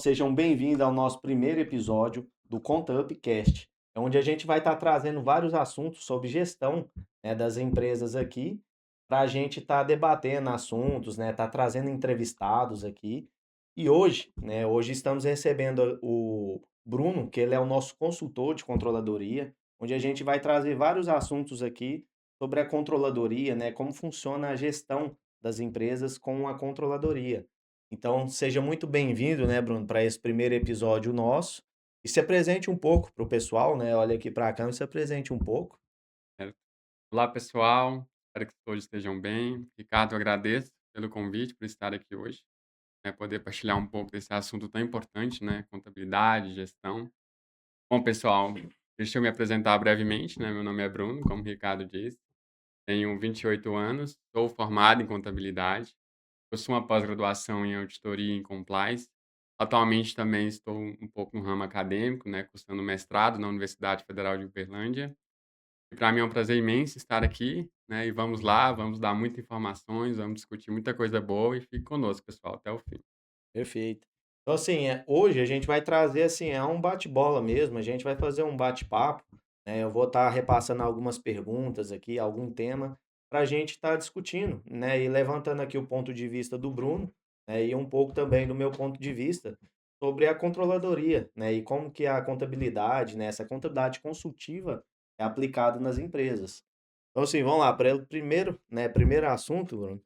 Sejam bem-vindos ao nosso primeiro episódio do Conta Upcast, onde a gente vai estar trazendo vários assuntos sobre gestão, das empresas aqui, para a gente estar debatendo assuntos, estar trazendo entrevistados aqui. E hoje estamos recebendo o Bruno, que ele é o nosso consultor de controladoria, onde a gente vai trazer vários assuntos aqui sobre a controladoria, como funciona a gestão das empresas com a controladoria. Então, seja muito bem-vindo, Bruno, para esse primeiro episódio nosso. E se apresente um pouco para o pessoal, né? Olha aqui para a câmera e se apresente um pouco. Certo. Olá, pessoal. Espero que todos estejam bem. Ricardo, eu agradeço pelo convite, por estar aqui hoje, poder partilhar um pouco desse assunto tão importante, né? Contabilidade, gestão. Bom, pessoal, deixa eu me apresentar brevemente, né? Meu nome é Bruno, como o Ricardo disse. Tenho 28 anos, sou formado em contabilidade, possuo uma pós-graduação em auditoria e em compliance. Atualmente também estou um pouco no ramo acadêmico, né? Cursando mestrado na Universidade Federal de Uberlândia. E para mim é um prazer imenso estar aqui, né, e vamos lá, vamos dar muitas informações, vamos discutir muita coisa boa e fique conosco, pessoal, até o fim. Perfeito. Então, assim, hoje a gente vai trazer, assim, um bate-bola mesmo, a gente vai fazer um bate-papo, né? Eu vou estar repassando algumas perguntas aqui, algum tema, para a gente estar discutindo, né? E levantando aqui o ponto de vista do Bruno, né? E um pouco também do meu ponto de vista sobre a controladoria, né? E como que a contabilidade, né? Essa contabilidade consultiva é aplicada nas empresas. Então, assim, vamos lá, para o primeiro, né? Primeiro assunto, Bruno.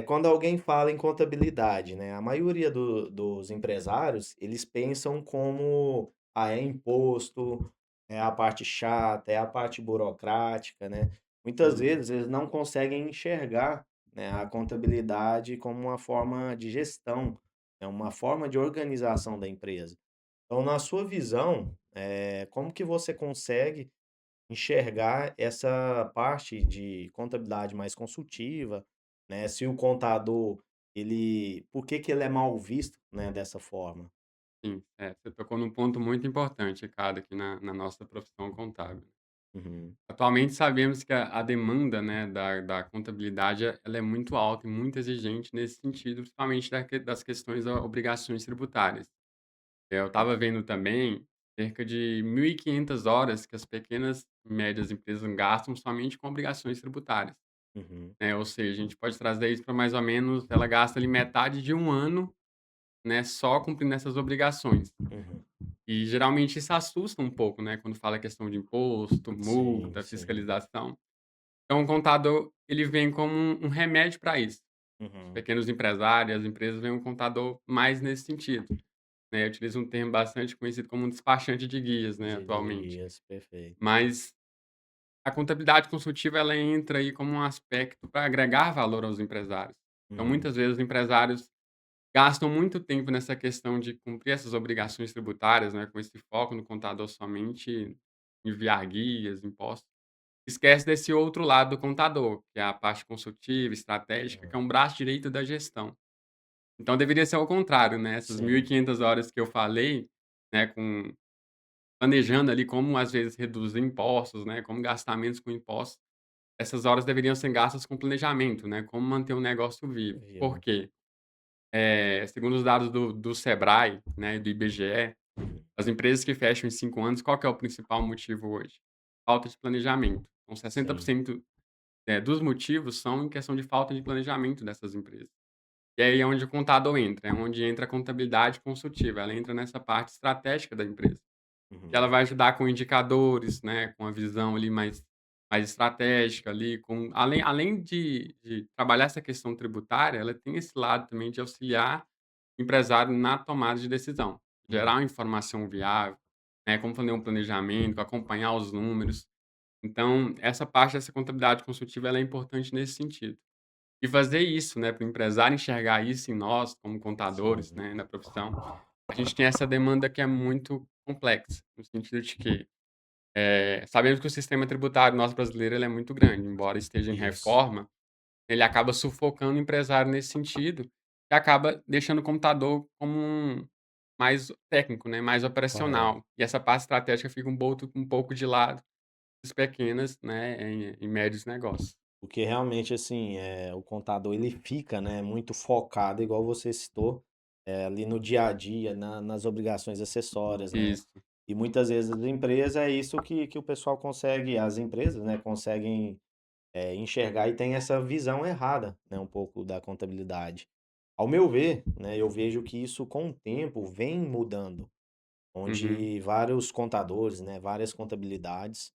Quando alguém fala em contabilidade, né, a maioria dos empresários, eles pensam como, é imposto, é a parte chata, é a parte burocrática, né? Muitas Uhum, vezes eles não conseguem enxergar, né, a contabilidade como uma forma de gestão, é uma forma de organização da empresa. Então, na sua visão, como que você consegue enxergar essa parte de contabilidade mais consultiva, né? Se o contador, por que que ele é mal visto, né, dessa forma? sim, você tocou num ponto muito importante, Ricardo, aqui na nossa profissão contábil. Uhum, Atualmente sabemos que a demanda, né, da contabilidade, ela é muito alta e muito exigente nesse sentido, principalmente das questões das obrigações tributárias. Eu estava vendo também cerca de 1.500 horas que as pequenas e médias empresas gastam somente com obrigações tributárias. uhum, Ou seja, a gente pode trazer isso para mais ou menos ela gasta ali metade de um ano, né, só cumprindo essas obrigações. uhum. E geralmente isso assusta um pouco, né, quando fala questão de imposto, Sim, multa, sim. fiscalização. Então o contador, ele vem como um remédio para isso. Os Uhum. pequenos empresários, as empresas veem um contador mais nesse sentido, né. Utiliza um termo bastante conhecido como um despachante de guias, né, De atualmente. guias, perfeito. Mas a contabilidade consultiva, ela entra aí como um aspecto para agregar valor aos empresários. Então, Uhum, muitas vezes, os empresários gastam muito tempo nessa questão de cumprir essas obrigações tributárias, né, com esse foco no contador somente enviar guias, impostos. Esquece desse outro lado do contador, que é a parte consultiva, estratégica, que é uhum. um braço direito da gestão. Então, deveria ser ao contrário, né, essas Sim, 1.500 horas que eu falei, né, planejando ali como, às vezes, reduzir impostos, né, como gastar menos com impostos. Essas horas deveriam ser gastas com planejamento, né, como manter o negócio vivo. Por viu? quê? Segundo os dados do Sebrae, né, do IBGE, Uhum. as empresas que fecham em 5 anos, qual que é o principal motivo hoje? Falta de planejamento. Então Sim. 60%, dos motivos são em questão de falta de planejamento dessas empresas. E aí é onde o contador entra, é onde entra a contabilidade consultiva, ela entra nessa parte estratégica da empresa. Que ela Uhum. vai ajudar com indicadores, né, com a visão ali mais estratégica ali, com além de trabalhar essa questão tributária, ela tem esse lado também de auxiliar o empresário na tomada de decisão, gerar Uhum. uma informação viável, né, como fazer um planejamento, acompanhar os números. Então, essa parte dessa contabilidade consultiva, ela é importante nesse sentido. E fazer isso, né, para o empresário enxergar isso em nós, como contadores, Sim. né, na profissão, a gente tem essa demanda que é muito complexa, no sentido de que, sabemos que o sistema tributário nosso brasileiro ele é muito grande, embora esteja em Isso. reforma, ele acaba sufocando o empresário nesse sentido, e acaba deixando o computador como mais técnico, né, mais Correto. operacional. E essa parte estratégica fica um pouco de lado dos pequenas, né, e médios negócios. Porque realmente, assim, o contador ele fica, né, muito focado, igual você citou, ali no dia a dia, nas obrigações acessórias, né? Isso. E muitas vezes as empresas é isso que o pessoal consegue, as empresas, né, conseguem enxergar e tem essa visão errada, né, um pouco da contabilidade. Ao meu ver, né, eu vejo que isso com o tempo vem mudando, Uhum. onde vários contadores, né, várias contabilidades,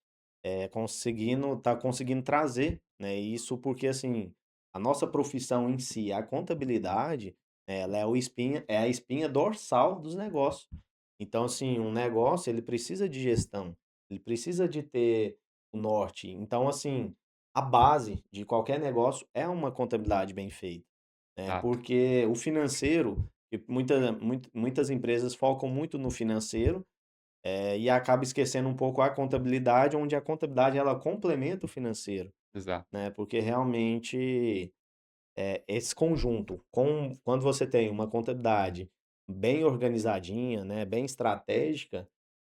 tá conseguindo trazer, né, isso porque assim, a nossa profissão em si, a contabilidade, ela é a espinha dorsal dos negócios. Então, assim, um negócio ele precisa de gestão, ele precisa de ter o norte. Então, assim, a base de qualquer negócio é uma contabilidade bem feita, né? Exato. Porque o financeiro, e muitas empresas focam muito no financeiro, e acaba esquecendo um pouco a contabilidade, onde a contabilidade ela complementa o financeiro, Exato. né? Porque realmente esse conjunto, quando você tem uma contabilidade bem organizadinha, né, bem estratégica,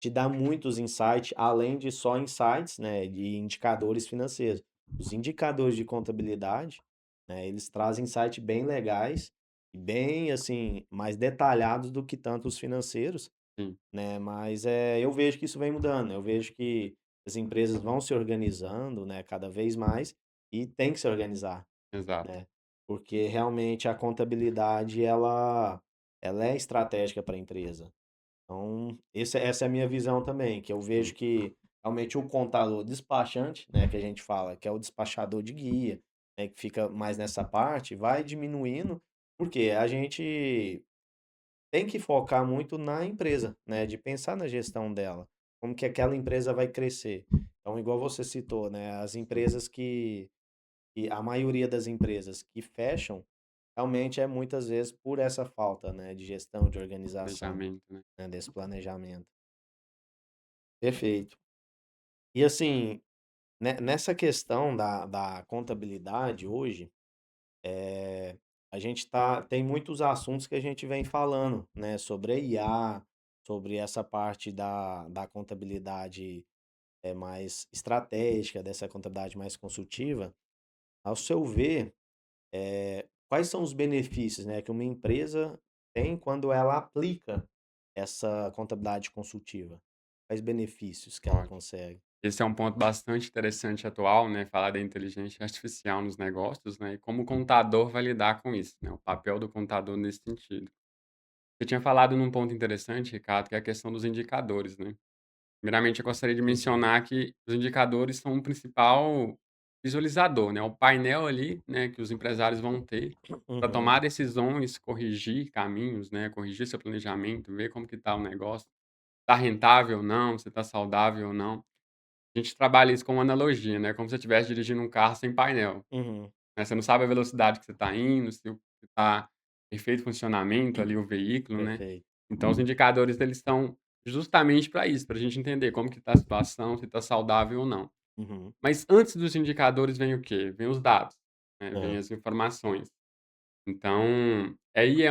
te dá muitos insights, além de só insights, né, de indicadores financeiros. Os indicadores de contabilidade, né, eles trazem insights bem legais e bem, assim, mais detalhados do que tanto os financeiros, Sim. né? Mas eu vejo que isso vem mudando. Eu vejo que as empresas vão se organizando, né, cada vez mais e tem que se organizar, Exato. né? Porque realmente a contabilidade ela é estratégica para a empresa. Então, essa é a minha visão também, que eu vejo Sim. que realmente o contador despachante, né, que a gente fala, que é o despachador de guia, né, que fica mais nessa parte, vai diminuindo, porque a gente tem que focar muito na empresa, né, de pensar na gestão dela, como que aquela empresa vai crescer. Então, igual você citou, né, as empresas que a maioria das empresas que fecham, realmente é muitas vezes por essa falta, né, de gestão, de organização, Planejamento, né. né, desse planejamento. Perfeito. E assim, nessa questão da contabilidade hoje, a gente tem muitos assuntos que a gente vem falando, né, sobre a IA, sobre essa parte da contabilidade mais estratégica, dessa contabilidade mais consultiva. Ao seu ver, quais são os benefícios, né, que uma empresa tem quando ela aplica essa contabilidade consultiva? Quais benefícios que ela Ótimo. consegue? Esse é um ponto bastante interessante atual, né, falar da inteligência artificial nos negócios, né, e como o contador vai lidar com isso, né, o papel do contador nesse sentido. Você tinha falado num ponto interessante, Ricardo, que é a questão dos indicadores, né. Primeiramente, eu gostaria de Uhum, mencionar que os indicadores são o principal visualizador, né, o painel ali, né, que os empresários vão ter para uhum, tomar decisões, corrigir caminhos, né, corrigir seu planejamento, ver como que está o negócio, está rentável ou não, se está saudável ou não. A gente trabalha isso com uma analogia, né, como se você estivesse dirigindo um carro sem painel, uhum. né, você não sabe a velocidade que você está indo, se está em perfeito funcionamento ali o veículo, né. Perfeito. Então os indicadores eles são justamente para isso, para a gente entender como que está a situação, se está saudável ou não. Uhum. Mas antes dos indicadores vem o quê? Vem os dados, né, vem É. as informações. Então, aí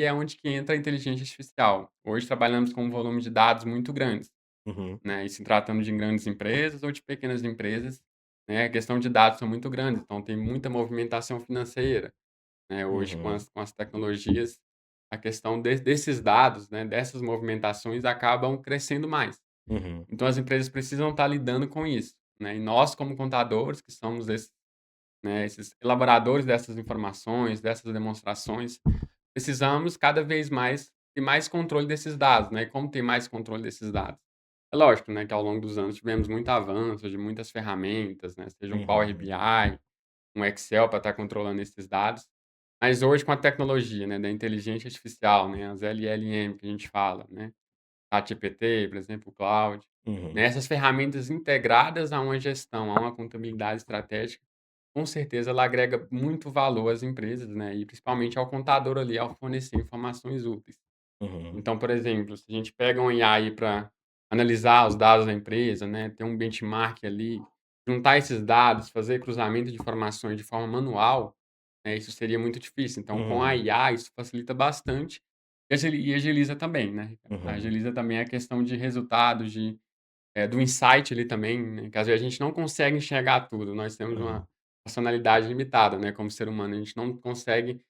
é onde que entra a inteligência artificial. Hoje trabalhamos com um volume de dados muito grandes. Uhum, Né, e se tratando de grandes empresas ou de pequenas empresas, né, a questão de dados são muito grandes, então tem muita movimentação financeira, né, hoje com uhum, as tecnologias, a questão desses dados, né, dessas movimentações acabam crescendo mais. uhum, Então as empresas precisam estar lidando com isso, né, e nós como contadores, que somos esses elaboradores dessas informações, dessas demonstrações, precisamos cada vez mais ter mais controle desses dados, né, e como ter mais controle desses dados? É lógico, né, que ao longo dos anos tivemos muito avanço de muitas ferramentas, né, seja um Power uhum, BI, um Excel para estar controlando esses dados, mas hoje com a tecnologia, né, da inteligência artificial, né, as LLM que a gente fala, né, ChatGPT, por exemplo, o Claude, né, uhum, essas ferramentas integradas a uma gestão, a uma contabilidade estratégica, com certeza ela agrega muito valor às empresas, né, e principalmente ao contador ali, ao fornecer informações úteis. uhum, Então, por exemplo, se a gente pega um IA aí para analisar os dados da empresa, né, ter um benchmark ali, juntar esses dados, fazer cruzamento de informações de forma manual, né, isso seria muito difícil. Então, com a uhum, IA, isso facilita bastante e agiliza também, né, uhum, agiliza também a questão de resultados, do insight ali também, né, que às vezes a gente não consegue enxergar tudo, nós temos uhum, uma racionalidade limitada, né, como ser humano, a gente não consegue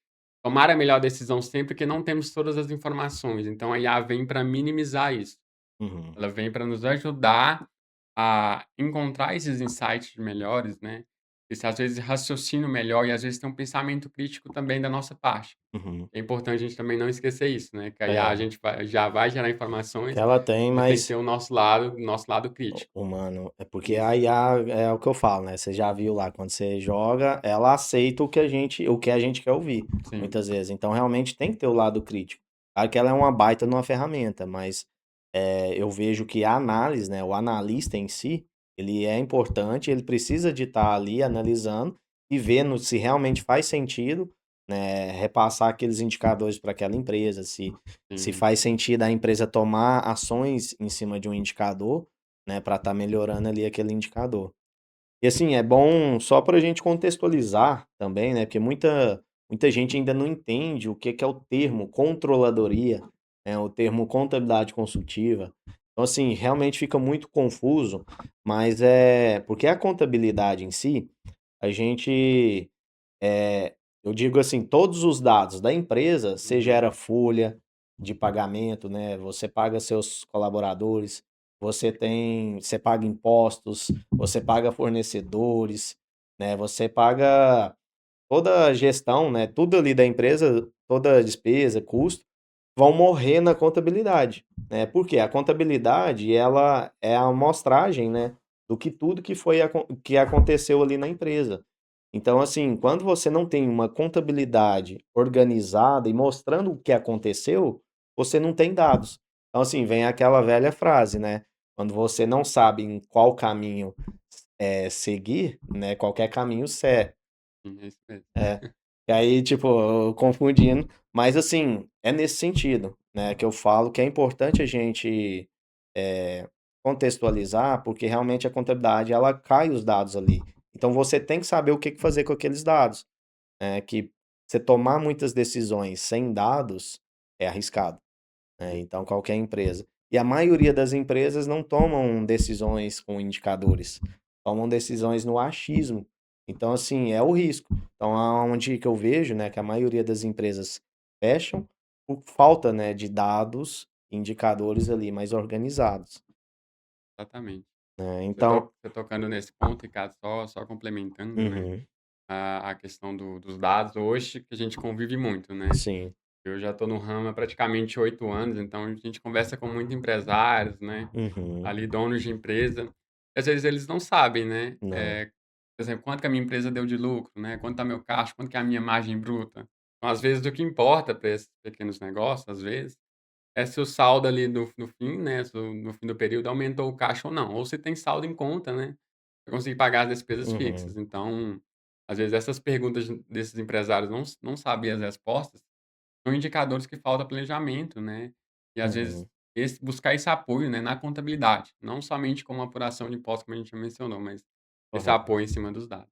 tomar a melhor decisão sempre, que não temos todas as informações. Então a IA vem para minimizar isso. Uhum, Ela vem para nos ajudar a encontrar esses insights melhores, né, esse, às vezes, raciocínio melhor e, às vezes, tem um pensamento crítico também da nossa parte. uhum. É importante a gente também não esquecer isso, né, que a IA a É, gente já vai gerar que informações, ela tem, mas tem que mas ter o nosso lado crítico. humano. É porque Isso. a IA é o que eu falo, né? Você já viu lá, quando você joga, ela aceita o que a gente quer ouvir, Sim, muitas vezes. Então, realmente tem que ter o lado crítico. Claro que ela é uma baita numa ferramenta, mas eu vejo que a análise, né? O analista em si, ele é importante, ele precisa de estar ali analisando e vendo se realmente faz sentido, né? Repassar aqueles indicadores para aquela empresa, se sim. faz sentido a empresa tomar ações em cima de um indicador, né, para estar melhorando ali aquele indicador. E assim, é bom só para a gente contextualizar também, né, porque muita gente ainda não entende o que é o termo controladoria, né, o termo contabilidade consultiva. Então, assim, realmente fica muito confuso, mas porque a contabilidade em si, a gente eu digo assim, todos os dados da empresa, você Uhum. gera folha de pagamento, né? Você paga seus colaboradores, você paga impostos, você paga fornecedores, né? Você paga toda a gestão, né? Tudo ali da empresa, toda a despesa, custo, vão morrer na contabilidade, né? Porque a contabilidade, ela é a amostragem, né? Do que tudo que aconteceu ali na empresa. Então, assim, quando você não tem uma contabilidade organizada e mostrando o que aconteceu, você não tem dados. Então, assim, vem aquela velha frase, né? Quando você não sabe em qual caminho seguir, né? Qualquer caminho serve. Sim, é isso mesmo. É. E aí, tipo, eu confundindo. Mas, assim, é nesse sentido, né? Que eu falo que é importante a gente é, contextualizar, porque realmente a contabilidade, ela cai os dados ali. Então, você tem que saber o que que fazer com aqueles dados, né? Que você tomar muitas decisões sem dados é arriscado, né? Sim, Então, qualquer empresa. E a maioria das empresas não tomam decisões com indicadores, tomam decisões no achismo. Então, assim, é o risco. Então, aonde que eu vejo, né, que a maioria das empresas fecham por falta, né, de dados, indicadores ali mais organizados, exatamente. né? Então, Você tocando nesse ponto, Ricardo, só complementando, né, uhum, a questão dos dados hoje, que a gente convive muito, né. sim, Eu já estou no ramo há praticamente 8 anos, então a gente conversa com muitos empresários, né, uhum, ali donos de empresa, e às vezes eles não sabem, né, não, por exemplo, quanto que a minha empresa deu de lucro, né, quanto está meu caixa, quanto que é a minha margem bruta. Então, às vezes, o que importa para esses pequenos negócios, às vezes, é se o saldo ali no fim, né, se no fim do período aumentou o caixa ou não, ou se tem saldo em conta, né, pra conseguir pagar as despesas uhum, fixas. Então, às vezes essas perguntas desses empresários não sabem as respostas, são indicadores que falta planejamento, né, e às vezes uhum, buscar esse apoio, né, na contabilidade, não somente como apuração de impostos, como a gente já mencionou, mas esse uhum. apoio em cima dos dados.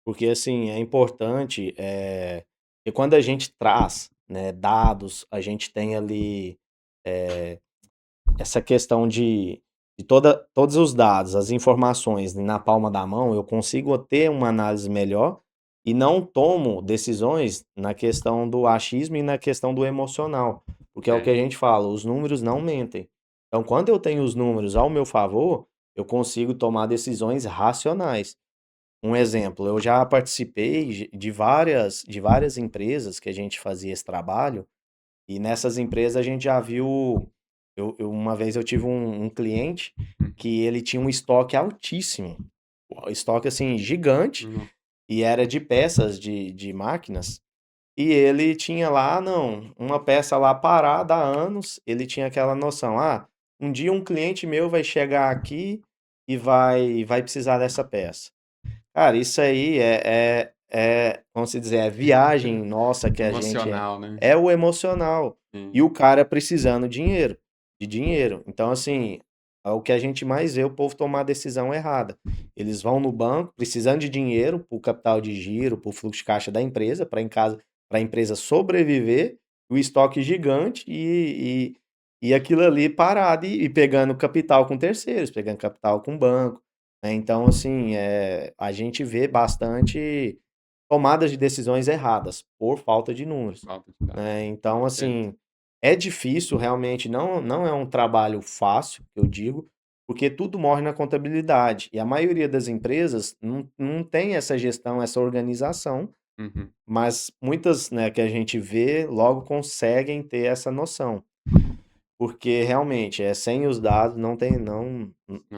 Porque, assim, é importante, que quando a gente traz, né, dados, a gente tem ali essa questão de todos os dados, as informações na palma da mão, eu consigo ter uma análise melhor e não tomo decisões na questão do achismo e na questão do emocional. Porque é o que É, a gente fala, os números não mentem. Então, quando eu tenho os números ao meu favor, eu consigo tomar decisões racionais. Um exemplo, eu já participei de várias empresas que a gente fazia esse trabalho, e nessas empresas a gente já viu. Uma vez eu tive um cliente uhum. que ele tinha um estoque altíssimo, um estoque assim gigante, No e era de peças de máquinas. E ele tinha lá, não, uma peça lá parada há anos. Ele tinha aquela noção: ah, um dia um cliente meu vai chegar aqui e vai precisar dessa peça. Cara, isso aí vamos dizer, é viagem nossa que a gente emocional, né. é o emocional. E Sim. o cara precisando de dinheiro. Então, assim, é o que a gente mais vê o povo tomar a decisão errada. Eles vão no banco precisando de dinheiro para o capital de giro, para o fluxo de caixa da empresa, para a empresa sobreviver, o estoque gigante e aquilo ali parado e pegando capital com terceiros, pegando capital com banco, né? Então, assim, a gente vê bastante tomadas de decisões erradas, por falta de números, Falta de dados. né. Então, Perfeito. assim, é difícil realmente, não é um trabalho fácil, eu digo, porque tudo morre na contabilidade, e a maioria das empresas não tem essa gestão, essa organização, Uhum. mas muitas, né, que a gente vê, logo conseguem ter essa noção. Porque realmente, sem os dados a Não tem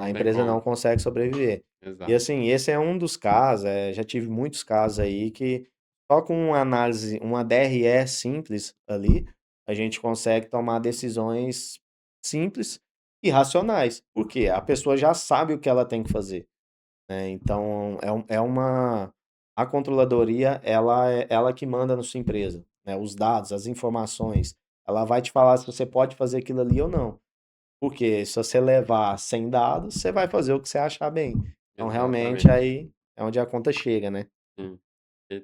empresa não como. consegue sobreviver. E Exato. assim, esse é um dos casos, já tive muitos casos aí que só com uma análise, uma DRE simples ali, a gente consegue tomar decisões simples e racionais. Por quê? A pessoa já sabe o que ela tem que fazer, né? Então, a controladoria, ela é ela que manda na sua empresa, né? Os dados, as informações, ela vai te falar se você pode fazer aquilo ali ou não. Porque se você levar sem dados, você vai fazer o que você achar bem. Então, realmente, Exatamente. aí é onde a conta chega, né? Sim. E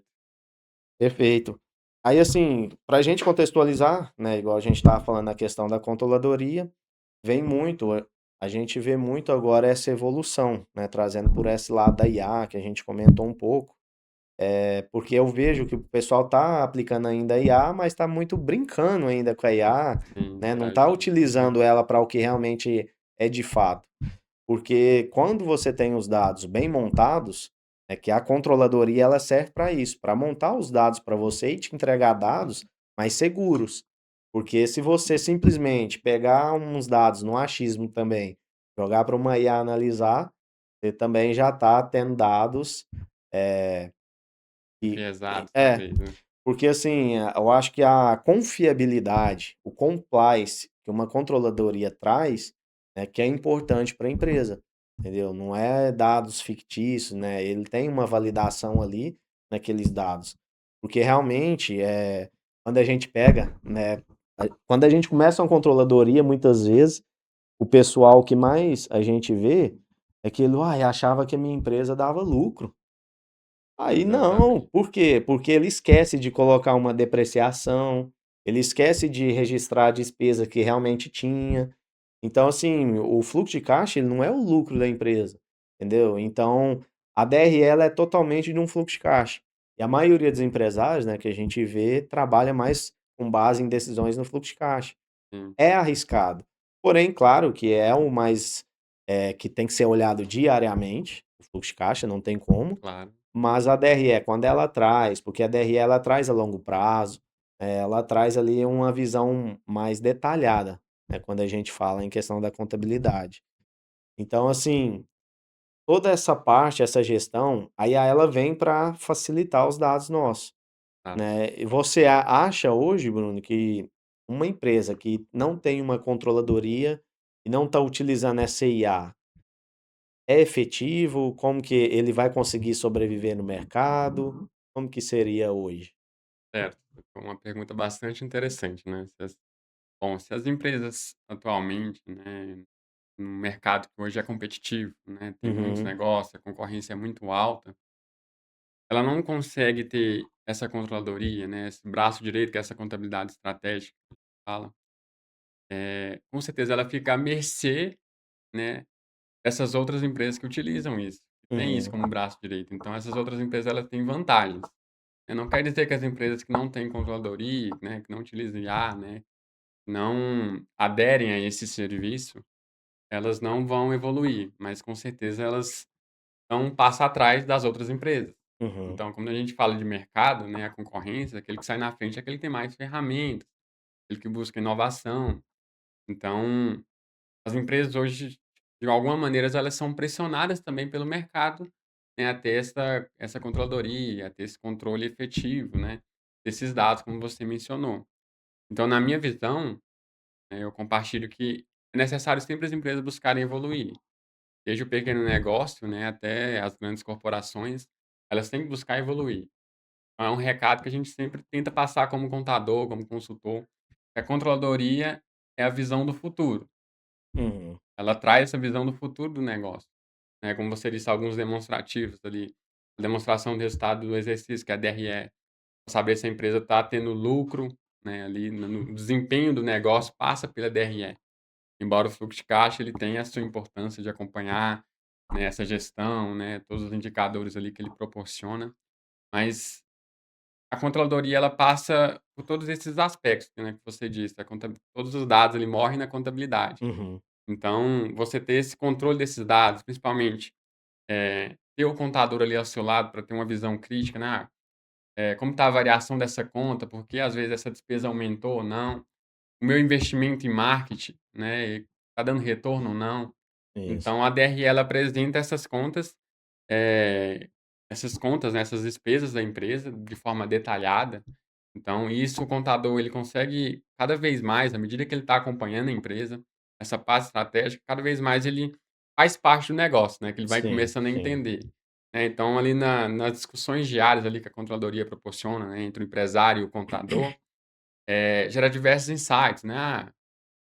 Perfeito. Aí, assim, para a gente contextualizar, né, igual a gente estava falando na questão da controladoria, vem muito, a gente vê muito agora essa evolução, né, trazendo por esse lado da IA, que a gente comentou um pouco. Porque eu vejo que o pessoal tá aplicando ainda a IA, mas está muito brincando ainda com a IA, sim, né? Não está interagindo. utilizando ela para o que realmente é de fato. Porque quando você tem os dados bem montados, é que a controladoria ela serve para isso, para montar os dados para você e te entregar dados mais seguros. Porque se você simplesmente pegar uns dados no achismo também, jogar para uma IA analisar, você também já está tendo dados é, e Enviesados, é, talvez, né. porque assim, eu acho que a confiabilidade, o compliance que uma controladoria traz, é que é importante para a empresa, entendeu? Não é dados fictícios, né? Ele tem uma validação ali naqueles dados. Porque realmente, quando a gente pega, né? Quando a gente começa uma controladoria, muitas vezes, o pessoal que mais a gente vê é que ele, achava que a minha empresa dava lucro. Aí não, Exatamente. por quê? Porque ele esquece de colocar uma depreciação, ele esquece de registrar a despesa que realmente tinha. Então, assim, o fluxo de caixa, ele não é o lucro da empresa, entendeu? Então, a DRE ela é totalmente de um fluxo de caixa. E a maioria dos empresários, né, que a gente vê, trabalha mais com base em decisões no fluxo de caixa. Sim, É arriscado. Porém, claro que é o mais, que tem que ser olhado diariamente, o fluxo de caixa, não tem como. claro. Mas a DRE, quando ela traz, porque a DRE ela traz a longo prazo, ela traz ali uma visão mais detalhada, né, quando a gente fala em questão da contabilidade. Então, assim, toda essa parte, essa gestão, aí ela vem para facilitar os dados nossos, Tá. né? E você acha hoje, Bruno, que uma empresa que não tem uma controladoria e não está utilizando essa IA é efetivo? Como que ele vai conseguir sobreviver no mercado? Como que seria hoje? Certo. Foi uma pergunta bastante interessante, né. Se as empresas atualmente, né, no mercado que hoje é competitivo, né, tem muitos Uhum, negócios, a concorrência é muito alta, ela não consegue ter essa controladoria, né, esse braço direito que é essa contabilidade estratégica que fala, com certeza ela fica à mercê, né, dessas outras empresas que utilizam isso, que têm isso uhum, como braço direito. Então essas outras empresas elas têm vantagens. Não quer dizer que as empresas que não têm controladoria, né, que não utilizam IA, né, não aderem a esse serviço, elas não vão evoluir, mas com certeza elas estão um passo atrás das outras empresas. uhum, Então, quando a gente fala de mercado, né, a concorrência, aquele que sai na frente é aquele que tem mais ferramentas, aquele que busca inovação. Então, as empresas hoje, de alguma maneira, elas são pressionadas também pelo mercado, né, a ter essa controladoria, a ter esse controle efetivo, né, desses dados, como você mencionou. Então, na minha visão, eu compartilho que é necessário sempre as empresas buscarem evoluir. Desde o pequeno negócio, né, até as grandes corporações, elas têm que buscar evoluir. Então, é um recado que a gente sempre tenta passar como contador, como consultor, que a controladoria é a visão do futuro. uhum, Ela traz essa visão do futuro do negócio, né, como você disse, alguns demonstrativos ali, a demonstração do resultado do exercício, que é a DRE, pra saber se a empresa está tendo lucro, né, ali no desempenho do negócio, passa pela DRE. Embora o fluxo de caixa ele tenha a sua importância de acompanhar, né, essa gestão, né, todos os indicadores ali que ele proporciona, Mas a controladoria ela passa por todos esses aspectos, né, que você disse, a conta todos os dados ali morrem na contabilidade. Uhum. Então, você ter esse controle desses dados, principalmente, ter o contador ali ao seu lado para ter uma visão crítica, né, como está a variação dessa conta, porque às vezes essa despesa aumentou ou não, o meu investimento em marketing, né, está dando retorno ou não. Isso. Então a DRE ela apresenta eh, essas contas, né, essas despesas da empresa de forma detalhada. Então isso o contador ele consegue cada vez mais, à medida que ele está acompanhando a empresa, essa parte estratégica, cada vez mais ele faz parte do negócio, né, que ele vai Sim, começando a sim. entender. Então ali nas discussões diárias ali que a controladoria proporciona, né, entre o empresário e o contador, gera diversos insights, né,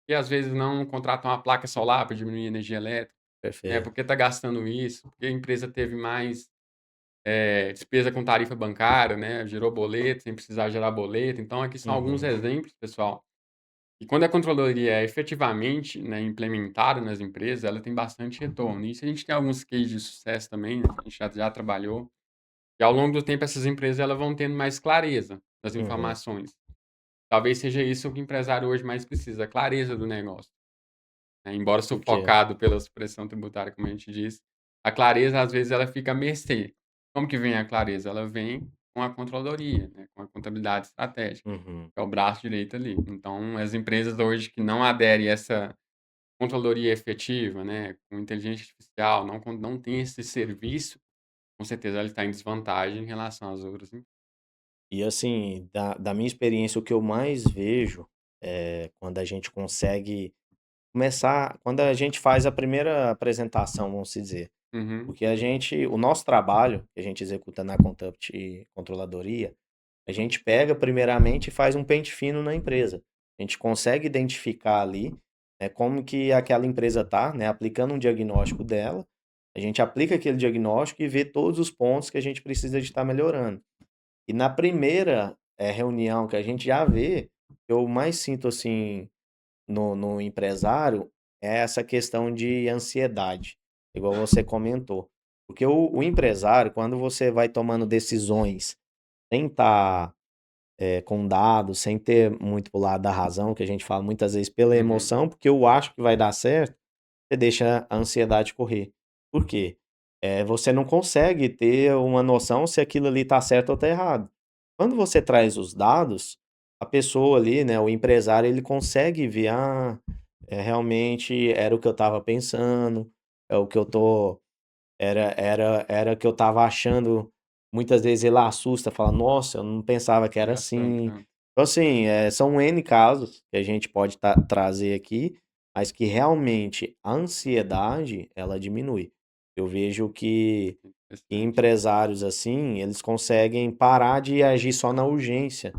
e às vezes não contratam uma placa solar para diminuir a energia elétrica, por Perfeito. que está gastando isso, porque a empresa teve mais despesa com tarifa bancária, né, gerou boleto sem precisar gerar boleto. Então aqui são alguns Uhum. exemplos, pessoal, e quando a controladoria é efetivamente, né, implementada nas empresas, ela tem bastante retorno. Isso a gente tem alguns cases de sucesso também, né, que a gente já trabalhou, e ao longo do tempo essas empresas elas vão tendo mais clareza das Uhum. informações. Talvez seja isso que o empresário hoje mais precisa, a clareza do negócio. Embora Porque sufocado pela pressão tributária, como a gente disse, a clareza, às vezes, ela fica à mercê. Como que vem a clareza? Ela vem com a controladoria, né, com a contabilidade estratégica, uhum. que é o braço direito ali. Então, as empresas hoje que não aderem a essa controladoria efetiva, né, com inteligência artificial, não tem esse serviço, com certeza ela está em desvantagem em relação às outras E assim, da minha experiência, o que eu mais vejo é quando a gente consegue começar, quando a gente faz a primeira apresentação, vamos se dizer. Uhum, Porque o nosso trabalho, que a gente executa na Contapt Controladoria, a gente pega primeiramente e faz um pente fino na empresa. A gente consegue identificar ali, como que aquela empresa tá, né, aplicando um diagnóstico dela. A gente aplica aquele diagnóstico e vê todos os pontos que a gente precisa de estar melhorando. E na primeira, reunião que a gente já vê, eu mais sinto assim no empresário é essa questão de ansiedade, igual você comentou. Porque o empresário, quando você vai tomando decisões sem estar com dados, sem ter muito pro lado da razão, que a gente fala muitas vezes pela uhum. emoção, porque eu acho que vai dar certo, você deixa a ansiedade correr. Por quê? Você não consegue ter uma noção se aquilo ali está certo ou está errado. Quando você traz os dados, a pessoa ali, né, o empresário, ele consegue ver, realmente era o que eu estava pensando, é o que eu tô era o que eu estava achando. Muitas vezes ele assusta, fala: "Nossa, eu não pensava que era Já foi, assim". é. Então, assim, são N casos que a gente pode trazer aqui, mas que realmente a ansiedade, ela diminui. Eu vejo que Interessante. empresários, assim, eles conseguem parar de agir só na urgência,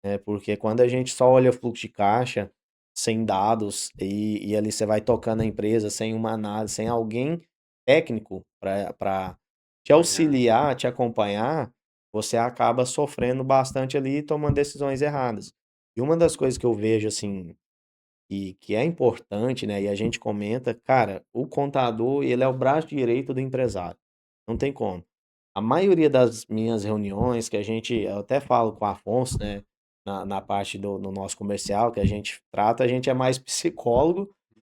né, porque quando a gente só olha fluxo de caixa, sem dados, e ali você vai tocando a empresa sem uma análise, sem alguém técnico para te Acompanhar. auxiliar, te acompanhar, você acaba sofrendo bastante ali e tomando decisões erradas. E uma das coisas que eu vejo, assim, e que é importante, né, e a gente comenta, cara, o contador, ele é o braço direito do empresário. Não tem como. A maioria das minhas reuniões que eu até falo com o Afonso, né, na parte do nosso comercial que a gente trata, a gente é mais psicólogo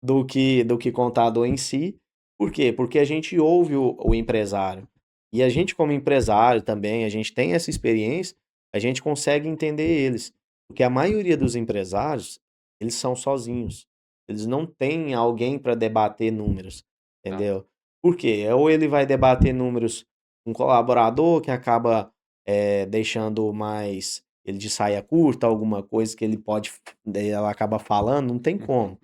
do que contador em si. Por quê? Porque a gente ouve o empresário. E a gente, como empresário também, a gente tem essa experiência, a gente consegue entender eles. Porque a maioria dos empresários, eles são sozinhos. Eles não têm alguém para debater números, Tá. entendeu? Por quê? Ou ele vai debater números com um colaborador que acaba, deixando mais ele de saia curta, alguma coisa que ele pode daí ela acaba falando, não tem como.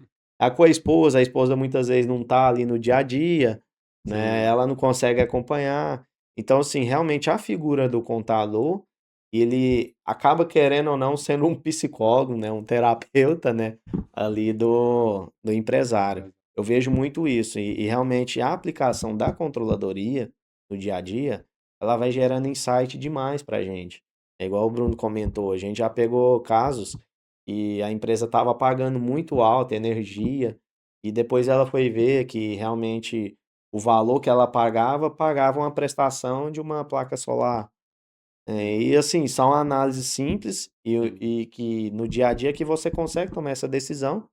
Com a esposa muitas vezes não tá ali no dia a dia, né, Sim, ela não consegue acompanhar. Então, assim, realmente a figura do contador, ele acaba querendo ou não sendo um psicólogo, né, um terapeuta, né, ali do empresário. beleza. Eu vejo muito isso e realmente a aplicação da controladoria no dia a dia, ela vai gerando insight demais pra gente. É igual o Bruno comentou, a gente já pegou casos e a empresa estava pagando muito alta energia e depois ela foi ver que realmente o valor que ela pagava, pagava uma prestação de uma placa solar. E assim, são análises simples Sim. e que no dia a dia que você consegue tomar essa decisão,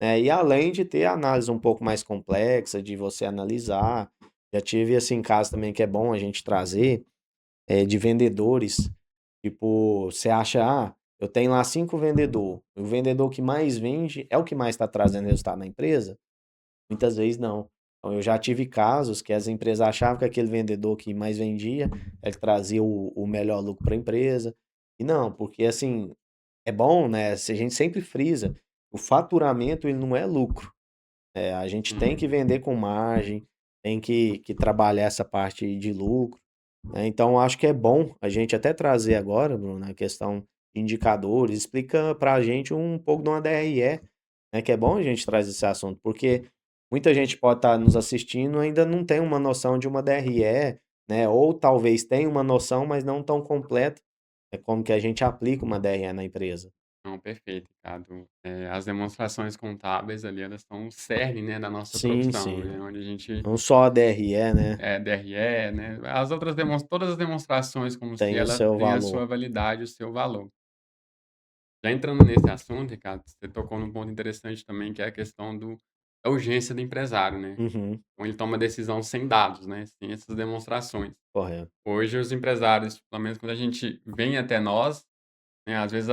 né? E além de ter análise um pouco mais complexa, de você analisar, já tive assim casos também que é bom a gente trazer, de vendedores, tipo, você acha, eu tenho lá 5 vendedor, o vendedor que mais vende é o que mais está trazendo resultado na empresa? Muitas vezes não. Então eu já tive casos que as empresas achavam que aquele vendedor que mais vendia, ele trazia o melhor lucro para a empresa. E não, porque assim, é bom, né? Se a gente sempre frisa, o faturamento ele não é lucro. A gente tem que Uhum. vender com margem, tem que trabalhar essa parte de lucro, né? Então acho que é bom a gente até trazer agora, Bruno, a questão de indicadores, explica para a gente um pouco de uma DRE, né? Que é bom a gente trazer esse assunto, porque muita gente pode estar nos assistindo e ainda não tem uma noção de uma DRE, né? Ou talvez tenha uma noção, mas não tão completa, como que a gente aplica uma DRE na empresa. Não, perfeito, Ricardo. As demonstrações contábeis ali, elas são o cerne, né, da nossa Sim, profissão, sim. né, onde a gente Não só a DRE, né? DRE, né, as outras todas as demonstrações como se Tem o ela seu tem a valor. sua validade, o seu valor. Já entrando nesse assunto, Ricardo, você tocou num ponto interessante também, que é a questão da urgência do empresário, né. Uhum, Então ele toma decisão sem dados, né, sem essas demonstrações. correto. Hoje os empresários, pelo menos quando a gente vem até nós, né, às vezes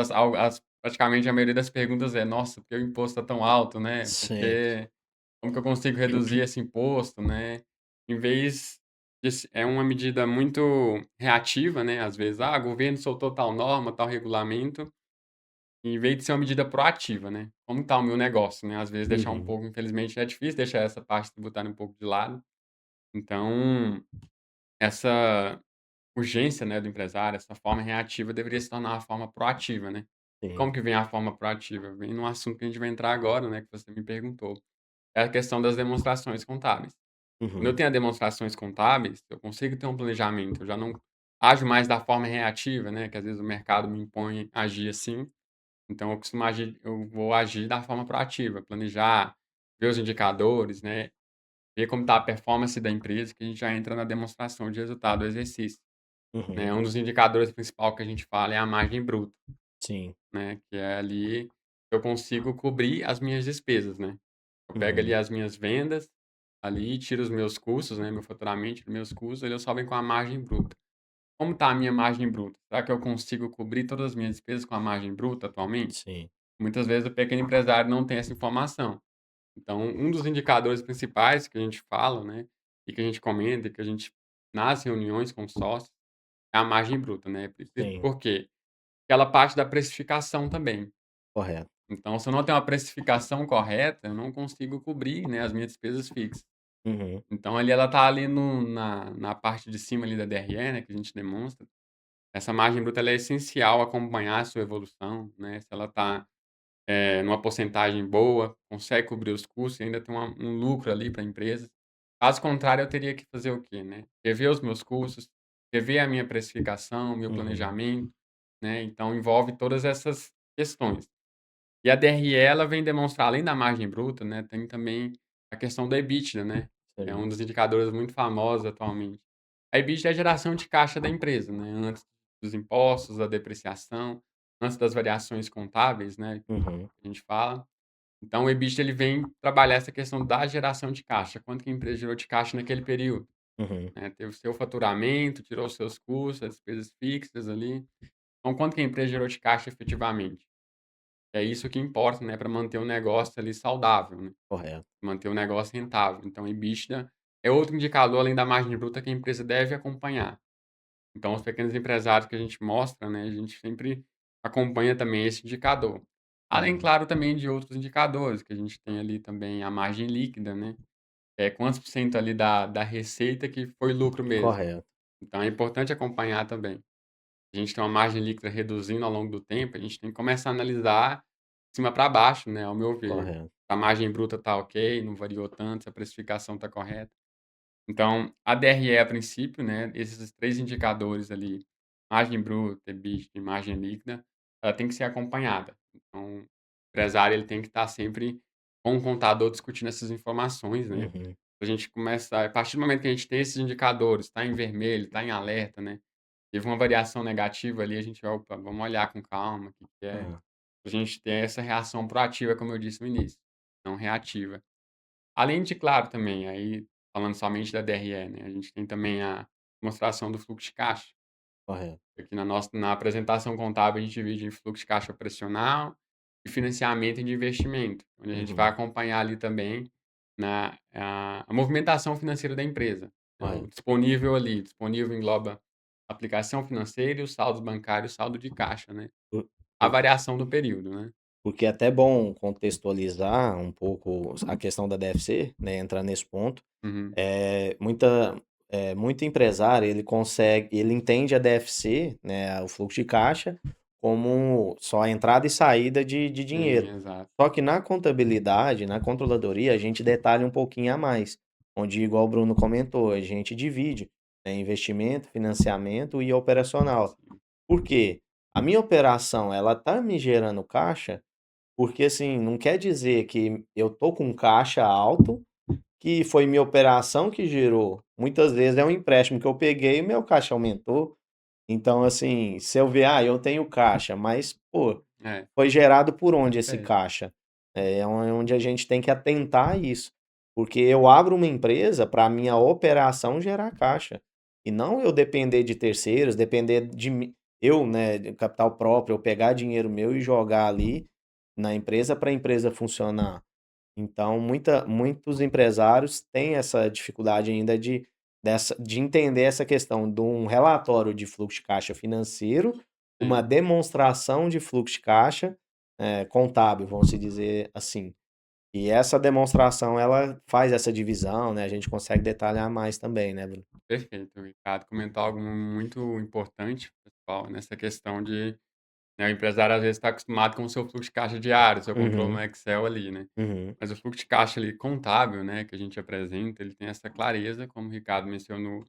praticamente a maioria das perguntas é: "Nossa, por que o imposto está tão alto, né? Sim. Porque como que eu consigo reduzir esse imposto, né?" Em vez é uma medida muito reativa, né, às vezes: "Ah, o governo soltou tal norma, tal regulamento", em vez de ser uma medida proativa, né. Como está o meu negócio, né, às vezes deixar um Uhum, pouco infelizmente é difícil deixar essa parte tributária um pouco de lado. Então, essa urgência, né, do empresário, essa forma reativa deveria se tornar uma forma proativa, né. sim. Como que vem a forma proativa? Vem no assunto que a gente vai entrar agora, né, que você me perguntou, é a questão das demonstrações contábeis. Quando eu Uhum, tenho as demonstrações contábeis, eu consigo ter um planejamento, eu já não ajo mais da forma reativa, né, que às vezes o mercado me impõe agir assim, então eu vou agir da forma proativa, planejar, ver os indicadores, né, ver como está a performance da empresa, que a gente já entra na demonstração de resultado do exercício, né. uhum, Um dos indicadores principal que a gente fala é a margem bruta, sim. né, que é ali eu consigo cobrir as minhas despesas, né. Eu pego ali Uhum, as minhas vendas, ali tiro os meus custos, né, meu faturamento, tiro meus custos, eles sobem com a margem bruta. Como está a minha margem bruta? Será que eu consigo cobrir todas as minhas despesas com a margem bruta atualmente? sim. Muitas vezes o pequeno empresário não tem essa informação. Então, um dos indicadores principais que a gente fala, né, e que a gente comenta, e que a gente nas reuniões com os sócios, é a margem bruta, né. Sim, Por quê? Porque ela parte da precificação também. correto. Então, se eu não tenho uma precificação correta, eu não consigo cobrir, né, as minhas despesas fixas. Uhum, Então ali ela tá ali no na parte de cima ali da DRE, né, que a gente demonstra. Essa margem bruta ela é essencial acompanhar a sua evolução, né, se ela tá, numa porcentagem boa, consegue cobrir os custos e ainda tem um lucro ali para a empresa. Caso contrário, eu teria que fazer o quê, né? Rever os meus custos, rever a minha precificação, meu uhum, planejamento, né, então envolve todas essas questões. E a DRE ela vem demonstrar, além da margem bruta, né, tem também a questão do EBITDA, né, que é um sim. dos indicadores muito famosos atualmente. A EBITDA é a geração de caixa da empresa, né, antes dos impostos, da depreciação, antes das variações contábeis, né, que Uhum, a gente fala. Então o EBITDA ele vem trabalhar essa questão da geração de caixa, quanto que a empresa gerou de caixa naquele período, uhum, né, teve o seu faturamento, tirou os seus custos, as despesas fixas ali. Então quanto que a empresa gerou de caixa efetivamente? É isso que importa, né, para manter o negócio ali saudável, né, correto. manter o negócio rentável. Então, EBITDA é outro indicador além da margem bruta que a empresa deve acompanhar. Então, os pequenos empresários que a gente mostra, né, a gente sempre acompanha também esse indicador. Além, Uhum, claro, também de outros indicadores, que a gente tem ali também a margem líquida, né, quantos por cento ali da receita que foi lucro mesmo. correto. Então é importante acompanhar também. A gente tem uma margem líquida reduzindo ao longo do tempo, a gente tem que começar a analisar de cima para baixo, né, ao meu ver. Correto. A margem bruta tá ok, não variou tanto, se a precificação tá correta. Então, a DRE a princípio, né, esses 3 indicadores ali, margem bruta, EBITDA e margem líquida, ela tem que ser acompanhada. Então, o empresário ele tem que estar sempre com o contador discutindo essas informações, né. Uhum, A gente começa a partir do momento que a gente tem esses indicadores, está em vermelho, está em alerta, né, teve uma variação negativa ali, a gente vai: "Opa, vamos olhar com calma o que que é", Aham, a gente ter essa reação proativa, como eu disse no início, não reativa. Além de, claro, também, aí falando somente da DRE, né, a gente tem também a demonstração do fluxo de caixa. correto. Aqui na apresentação contábil a gente divide em fluxo de caixa operacional e financiamento e de investimento, onde a gente vai Uhum, acompanhar ali também a movimentação financeira da empresa, né, o correto. disponível ali, disponível engloba aplicação financeira e os saldos bancários, saldo de caixa, né, Por a por variação do período, né. porque é até bom contextualizar um pouco a questão da DFC, né, entrar nesse ponto. Uhum. Muito empresário, ele entende a DFC, né, o fluxo de caixa, como só a entrada e saída de Sim, dinheiro. exato. Só que na contabilidade, na controladoria, a gente detalha um pouquinho a mais, onde, igual o Bruno comentou, a gente divide, né, investimento, financiamento e operacional. Sim, Por quê? A minha operação, ela tá me gerando caixa, porque assim, não quer dizer que eu tô com caixa alto que foi minha operação que gerou. Muitas vezes é um empréstimo que eu peguei e meu caixa aumentou. Então, assim, se eu ver, eu tenho caixa, mas, pô, é, foi gerado por onde esse perfeito. caixa? Onde a gente tem que atentar a isso. Porque eu abro uma empresa para minha operação gerar caixa. E não eu depender de terceiros, depender de mim, eu, né, de capital próprio, eu pegar dinheiro meu e jogar ali na empresa para a empresa funcionar. Então, muitos empresários têm essa dificuldade ainda de entender essa questão de um relatório de fluxo de caixa financeiro, uma Sim. demonstração de fluxo de caixa, contábil, vamos se dizer assim. E essa demonstração, ela faz essa divisão, né, a gente consegue detalhar mais também, né, Bruno? Perfeito, o Ricardo comentou algo muito importante, pessoal, nessa questão de, né, o empresário às vezes está acostumado com o seu fluxo de caixa diário, seu controle no Uhum, Excel ali, né. uhum, Mas o fluxo de caixa ali contábil, né, que a gente apresenta, ele tem essa clareza, como o Ricardo mencionou,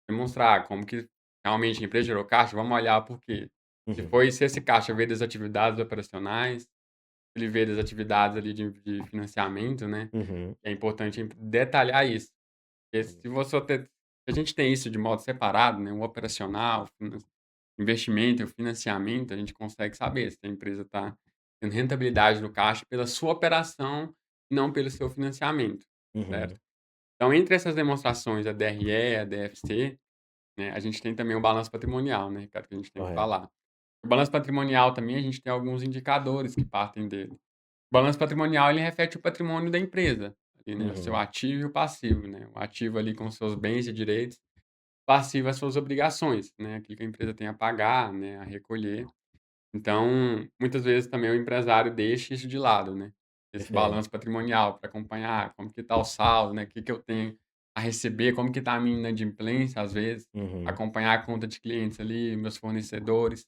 demonstrar como que realmente a empresa gerou caixa, vamos olhar por quê. uhum, Se esse caixa veio das atividades operacionais, ele veio das atividades ali de financiamento, né, uhum, é importante detalhar isso. Porque uhum, se a gente tem isso de modo separado, né, o operacional, investimento e o financiamento, a gente consegue saber se a empresa está tendo rentabilidade no caixa pela sua operação, não pelo seu financiamento, certo? uhum, Então, entre essas demonstrações, a DRE, a DFC, né, a gente tem também o balanço patrimonial, né, Ricardo, que a gente tem que correto. falar. O balanço patrimonial também, a gente tem alguns indicadores que partem dele. O balanço patrimonial, ele reflete o patrimônio da empresa, ali, né, o seu Uhum, ativo e o passivo, né, o ativo ali com seus bens e direitos, passivo as suas obrigações, né, aquilo que a empresa tem a pagar, né, a recolher. Então, muitas vezes também o empresário deixa isso de lado, né, esse perfeito. balanço patrimonial para acompanhar como que está o saldo, né, o que que eu tenho a receber, como que está a minha inadimplência, às vezes, Uhum, acompanhar a conta de clientes ali, meus fornecedores.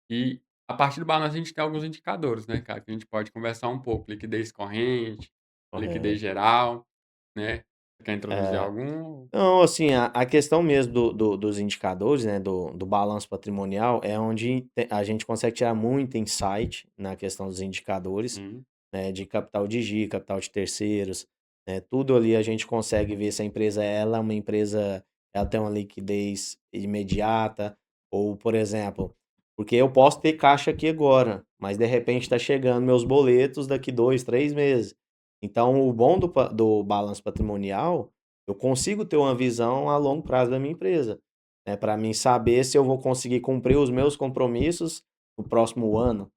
E a partir do balanço a gente tem alguns indicadores, né, cara, que a gente pode conversar um pouco, liquidez corrente, liquidez correto. geral, né. Você quer introduzir É. algum? Não, assim, a questão mesmo dos indicadores, né, do balanço patrimonial, é onde a gente consegue tirar muito insight na questão dos indicadores, Sim, né, de capital de giro, capital de terceiros, né, tudo ali a gente consegue ver se a empresa ela é uma empresa, ela tem uma liquidez imediata, ou, por exemplo, porque eu posso ter caixa aqui agora, mas de repente está chegando meus boletos daqui 2, 3 meses. Então, o bom do balanço patrimonial, eu consigo ter uma visão a longo prazo da minha empresa, né, para mim saber se eu vou conseguir cumprir os meus compromissos no próximo ano,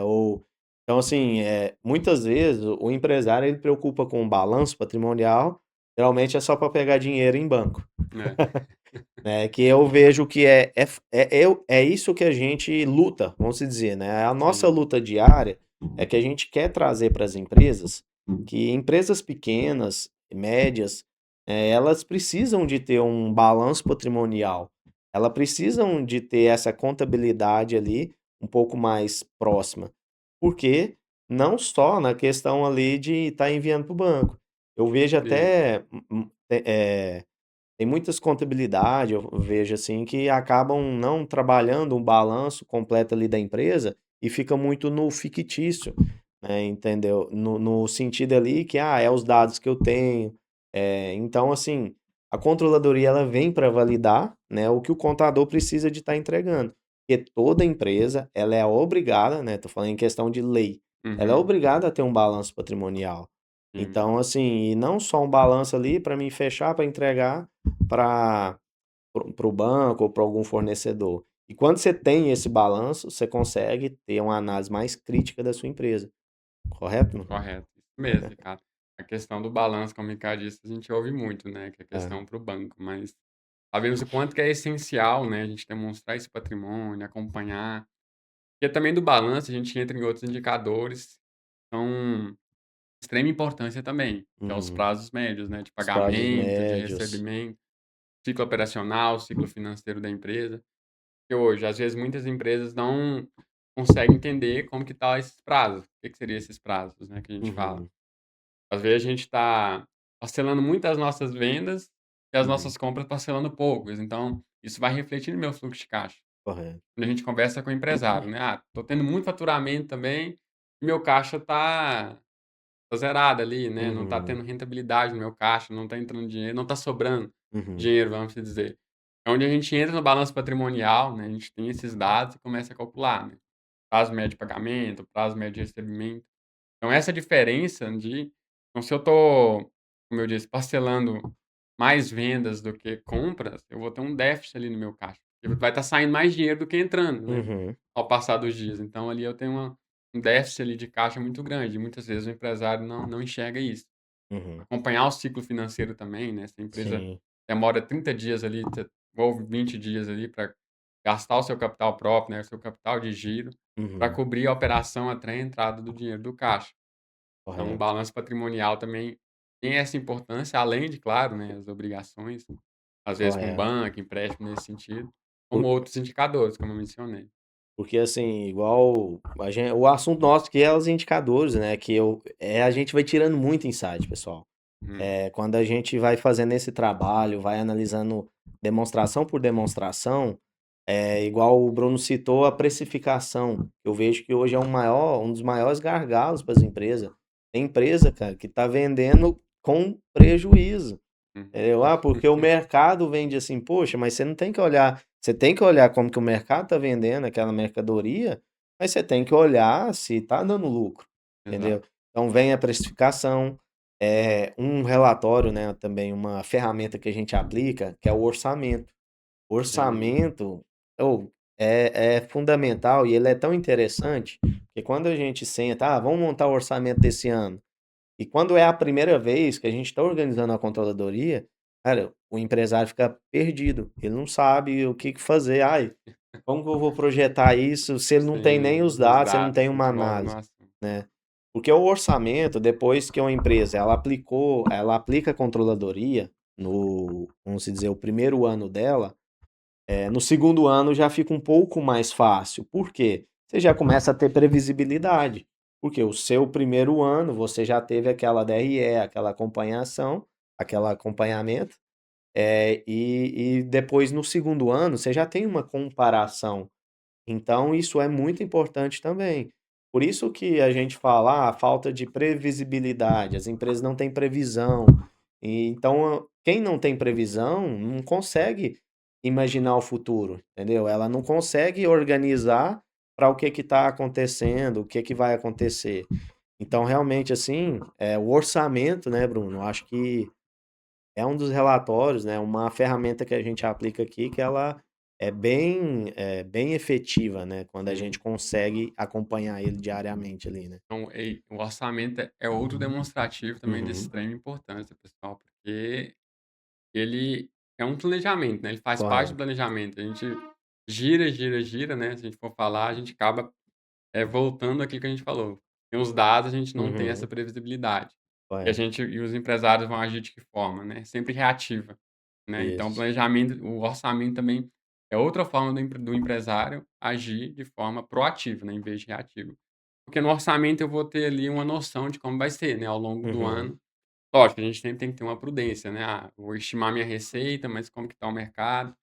ou então assim, muitas vezes o empresário ele preocupa com o balanço patrimonial, geralmente é só para pegar dinheiro em banco, é, né, que eu vejo que é isso que a gente luta, vamos se dizer, né, a nossa sim, luta diária é que a gente quer trazer para as empresas, que empresas pequenas, médias, elas precisam de ter um balanço patrimonial, elas precisam de ter essa contabilidade ali um pouco mais próxima, porque não só na questão ali de estar enviando para o banco, eu vejo isso, até, tem muitas contabilidade, eu vejo assim, que acabam não trabalhando um balanço completo ali da empresa e fica muito no fictício, né, entendeu? No sentido ali que, é os dados que eu tenho. Então assim, A controladoria ela vem para validar, né, o que o contador precisa de estar entregando. Porque toda empresa, ela é obrigada, né, tô falando em questão de lei, ela é Uhum. obrigada a ter um balanço patrimonial. Sim, Então, assim, e não só um balanço ali para mim fechar, para entregar para o banco ou para algum fornecedor. E quando você tem esse balanço, você consegue ter uma análise mais crítica da sua empresa, correto? Não? correto. Isso mesmo, Ricardo. A questão do balanço, como o Ricardo disse, a gente ouve muito, né, que é É. questão para o banco, mas sabemos o quanto que é essencial, né, a gente demonstrar esse patrimônio, acompanhar. Porque também do balanço a gente entra em outros indicadores que são de extrema importância também, que é os Uhum. prazos médios, né, de Os prazos pagamento, de médios. recebimento, ciclo operacional, ciclo financeiro da empresa. Que hoje, às vezes, muitas empresas não conseguem entender como que tá esses prazos. O que que seriam esses prazos, né, que a gente fala. Uhum. Às vezes a gente está parcelando muito as nossas vendas e as Uhum. nossas compras parcelando poucos, então isso vai refletir no meu fluxo de caixa. Correto. Quando a gente conversa com o empresário, né: "Ah, tô tendo muito faturamento também e meu caixa tá zerado ali, né, não tá Uhum. tendo rentabilidade no meu caixa, não tá entrando dinheiro, não tá sobrando Uhum. dinheiro", vamos se dizer. É onde a gente entra no balanço patrimonial, né, a gente tem esses dados e começa a calcular, né, prazo médio de pagamento, prazo médio de recebimento. Então essa diferença de então se eu tô, como eu disse, parcelando mais vendas do que compras, eu vou ter um déficit ali no meu caixa, porque vai estar saindo mais dinheiro do que entrando, né, Uhum. ao passar dos dias. Então ali eu tenho um déficit ali de caixa muito grande, e muitas vezes o empresário não enxerga isso. Uhum. Acompanhar o ciclo financeiro também, né, se a empresa Sim. demora 30 dias ali, ou 20 dias ali para gastar o seu capital próprio, né, o seu capital de giro, para Uhum. cobrir a operação até a entrada do dinheiro do caixa. Então, o Correto. balanço patrimonial também tem essa importância, além de, claro, né, as obrigações, às vezes com Correto. banco, empréstimo nesse sentido, como Por outros indicadores, como eu mencionei. porque, assim, igual o assunto nosso aqui é os indicadores, né, que a gente vai tirando muito insight, pessoal. Uhum, Quando a gente vai fazendo esse trabalho, vai analisando demonstração por demonstração, igual o Bruno citou, a precificação. Eu vejo que hoje é um dos maiores gargalos para as empresas. Tem empresa, cara, que está vendendo com prejuízo. uhum. Entendeu? Ah, porque o mercado vende assim, poxa, mas você não tem que olhar, você tem que olhar como que o mercado está vendendo aquela mercadoria, mas você tem que olhar se está dando lucro, entendeu? Exato. Então vem a precificação, um relatório, né, também uma ferramenta que a gente aplica, que é o orçamento. O Sim, orçamento, ou é fundamental e ele é tão interessante que quando a gente senta, vamos montar o orçamento desse ano. E quando é a primeira vez que a gente está organizando a controladoria, cara, o empresário fica perdido. Ele não sabe o que que fazer. Ai, como que eu vou projetar isso se ele não tem nem sim, os os dados, se ele não dados tem que uma envolvem no análise, assunto. né? Porque o orçamento, depois que uma empresa ela aplica a controladoria no, vamos dizer, o primeiro ano dela, no segundo ano já fica um pouco mais fácil. Por quê? Você já começa a ter previsibilidade. Porque o seu primeiro ano você já teve aquela DRE, aquela acompanhação, aquele acompanhamento, e depois no segundo ano você já tem uma comparação. Então isso é muito importante também. Por isso que a gente fala, a falta de previsibilidade, as empresas não têm previsão. E então, quem não tem previsão não consegue imaginar o futuro, entendeu? Ela não consegue organizar para o que está acontecendo, o que que vai acontecer. Então, realmente, assim, o orçamento, né, Bruno? Eu acho que é um dos relatórios, né, uma ferramenta que a gente aplica aqui que ela bem efetiva, né, quando a gente Sim. consegue acompanhar ele diariamente ali, né. Então, o orçamento é outro demonstrativo também de Uhum. extrema importância, pessoal, porque ele é um planejamento, né, ele faz parte do Correto. planejamento. A gente gira, gira, gira, né, se a gente for falar, a gente acaba, voltando àquilo que a gente falou. Tem os dados, a gente não tem essa Uhum. previsibilidade. Correto. E os empresários vão agir de que forma, né? Sempre reativa, né? Então o Isso. planejamento, o orçamento também é outra forma do empresário agir de forma proativa, né, em vez de reativa. Porque no orçamento eu vou ter ali uma noção de como vai ser, né, ao longo do Uhum. ano. Lógico, a gente sempre tem que ter uma prudência, né? Ah, vou estimar minha receita, mas como que está o mercado?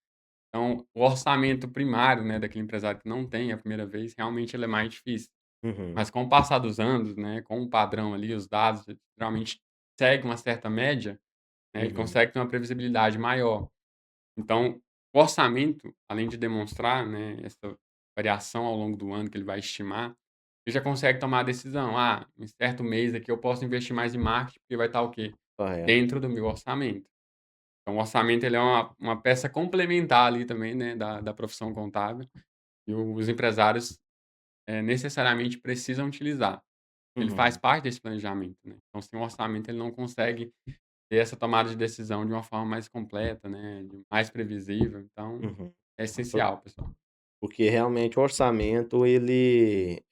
Então, o orçamento primário, né, daquele empresário que não tem a primeira vez, realmente ele é mais difícil. Uhum. Mas com o passar dos anos, né, com o padrão ali, os dados geralmente seguem uma certa média, né, ele Uhum. consegue ter uma previsibilidade maior. Então, o orçamento, além de demonstrar, né, essa variação ao longo do ano que ele vai estimar, ele já consegue tomar a decisão: "Ah, em certo mês aqui eu posso investir mais em marketing, porque vai estar o quê? Correto. Dentro do meu orçamento". Então o orçamento ele é uma peça complementar ali também, né, da profissão contábil, e os empresários, necessariamente precisam utilizar. Ele faz Uhum. parte desse planejamento, né. Então sem o orçamento ele não consegue ter essa tomada de decisão de uma forma mais completa, né, mais previsível, então Uhum. é essencial, pessoal. Porque realmente o orçamento ele,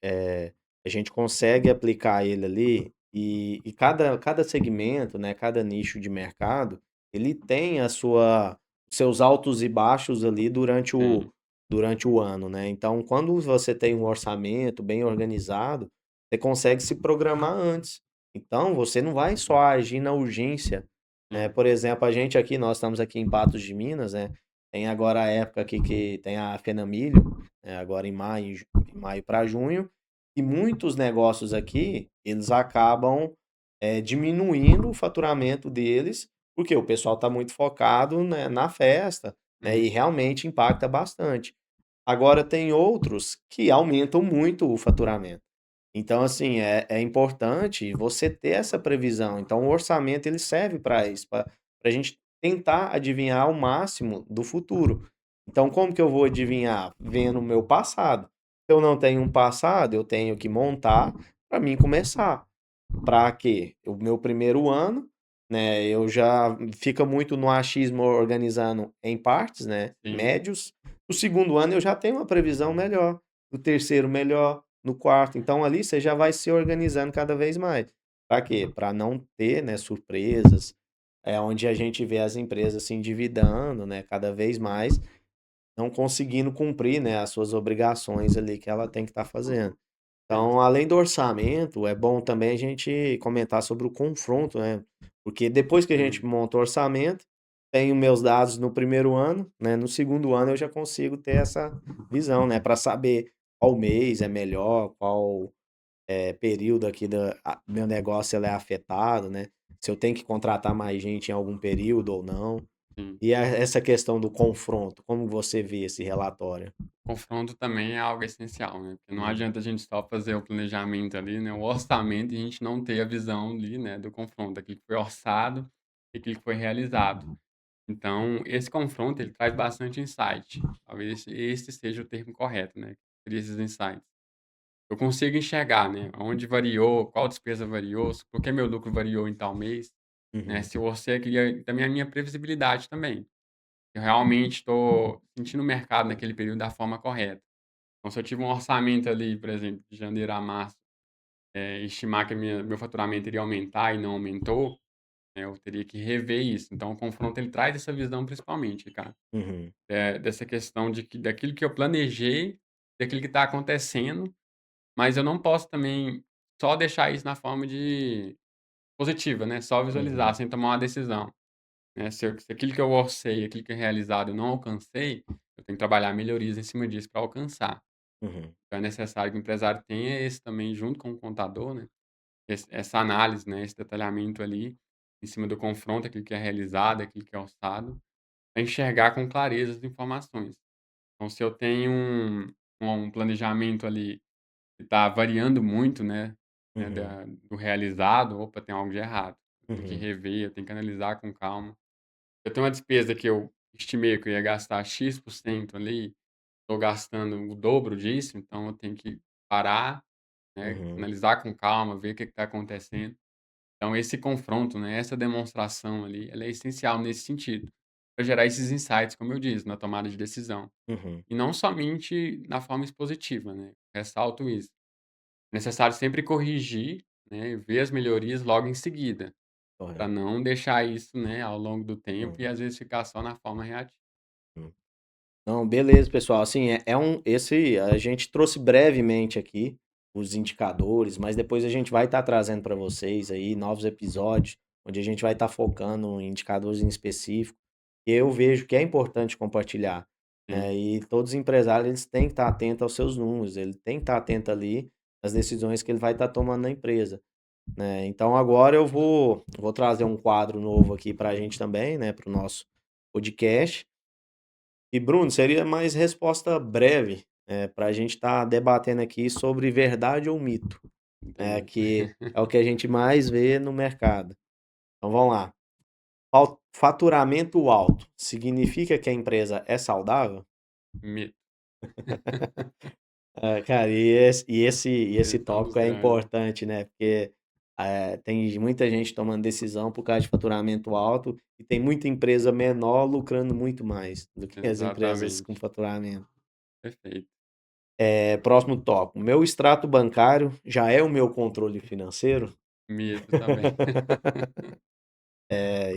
a gente consegue aplicar ele ali e cada segmento, né, cada nicho de mercado, ele tem a sua seus altos e baixos ali Sim. durante o ano, né. Então quando você tem um orçamento bem organizado, você consegue se programar antes. Então você não vai só agir na urgência, né. Sim, Por exemplo, a gente aqui nós estamos aqui em Patos de Minas, né, tem agora a época aqui que tem a Fenamilho, agora em maio para junho, e muitos negócios aqui, eles acabam, diminuindo o faturamento deles, porque o pessoal está muito focado, né, na festa, né, uhum, e realmente impacta bastante. Agora tem outros que aumentam muito o faturamento. Então, assim, é importante você ter essa previsão. Então o orçamento ele serve para isso, para a gente tentar adivinhar o máximo do futuro. Então como que eu vou adivinhar? Vendo o meu passado. Se eu não tenho um passado, eu tenho que montar para mim começar. Para quê? O meu primeiro ano, né, eu já fica muito no achismo organizando em partes, né, sim, médios. No segundo ano eu já tenho uma previsão melhor, no terceiro melhor, no quarto, então ali você já vai se organizando cada vez mais. Para quê? Para não ter, né, surpresas, é onde a gente vê as empresas se endividando, né, cada vez mais, não conseguindo cumprir, né, as suas obrigações ali que ela tem que estar fazendo. sim, Então, além do orçamento, é bom também a gente comentar sobre o confronto, né? Porque depois que a gente sim, monta o orçamento, tenho meus dados no primeiro ano, né? No segundo ano eu já consigo ter essa visão, né? Para saber qual mês é melhor, qual período aqui meu negócio ele é afetado, né? Se eu tenho que contratar mais gente em algum período ou não. sim. E essa questão do confronto, como você vê esse relatório? Confronto também é algo essencial, né, porque não Uhum, adianta a gente só fazer o planejamento ali, né, o orçamento e a gente não ter a visão ali, né, do confronto, daquilo que foi orçado e aquilo que foi realizado. Então, esse confronto ele traz bastante insight, talvez esse seja o termo correto, né, seria esses insights. Eu consigo enxergar, né, aonde variou, qual despesa variou, por que meu lucro variou em tal mês, né, uhum, se eu orcei aquele também a minha previsibilidade também. Eu realmente estou sentindo o mercado naquele período da forma correta. Então, se eu tive um orçamento ali, por exemplo, de janeiro a março, estimar que a meu faturamento iria aumentar e não aumentou, né, eu teria que rever isso. Então, o confronto ele traz essa visão principalmente, cara, uhum, dessa questão de que daquilo que eu planejei, daquilo que está acontecendo, mas eu não posso também só deixar isso na forma de positiva, né, só visualizar uhum, sem tomar uma decisão, né. Se aquilo que eu orcei, aquilo que é realizado eu não alcancei, eu tenho que trabalhar melhorias em cima disso para alcançar. uhum, Então é necessário que o empresário tenha esse também junto com o contador, né, essa análise, né, esse detalhamento ali, em cima do confronto, aquilo que é realizado, aquilo que é orçado, para enxergar com clareza as informações. Então se eu tenho um planejamento ali que está variando muito, né, uhum, do realizado, opa, tem algo de errado. Eu tenho que uhum. rever, eu tenho que analisar com calma. Eu tenho uma despesa que eu estimei que eu ia gastar X% ali, estou gastando o dobro disso, então eu tenho que parar, né, Uhum, analisar com calma, ver o que está acontecendo. Então esse confronto, né, essa demonstração ali, ela é essencial nesse sentido, para gerar esses insights, como eu disse, na tomada de decisão. uhum, E não somente na forma expositiva, né, ressalto isso. É necessário sempre corrigir, né, ver as melhorias logo em seguida, para correto. não deixar isso, né, ao longo do tempo e Uhum, às vezes ficar só na forma reativa. hum. Não, beleza, pessoal. Assim, esse a gente trouxe brevemente aqui os indicadores, mas depois a gente vai estar trazendo para vocês aí novos episódios, onde a gente vai estar focando em indicadores em específico. E eu vejo que é importante compartilhar, Sim, né? E todos os empresários eles têm que estar atentos aos seus números, ele tem que estar atento ali às decisões que ele vai estar tomando na empresa. né? Então agora eu vou trazer um quadro novo aqui para a gente também, né, para o nosso podcast. E Bruno, seria mais resposta breve, para a gente estar debatendo aqui sobre verdade ou mito, né, Entendi. que é o que a gente mais vê no mercado. Então vamos lá. Faturamento alto significa que a empresa é saudável? Mito. Cara, e esse Esse é um dos tópico é grandes. importante, né? Porque tem muita gente tomando decisão por causa de faturamento alto e tem muita empresa menor lucrando muito mais do que as empresas com Exatamente. faturamento. Perfeito. Próximo tópico. Meu extrato bancário já é o meu controle financeiro? Mito também.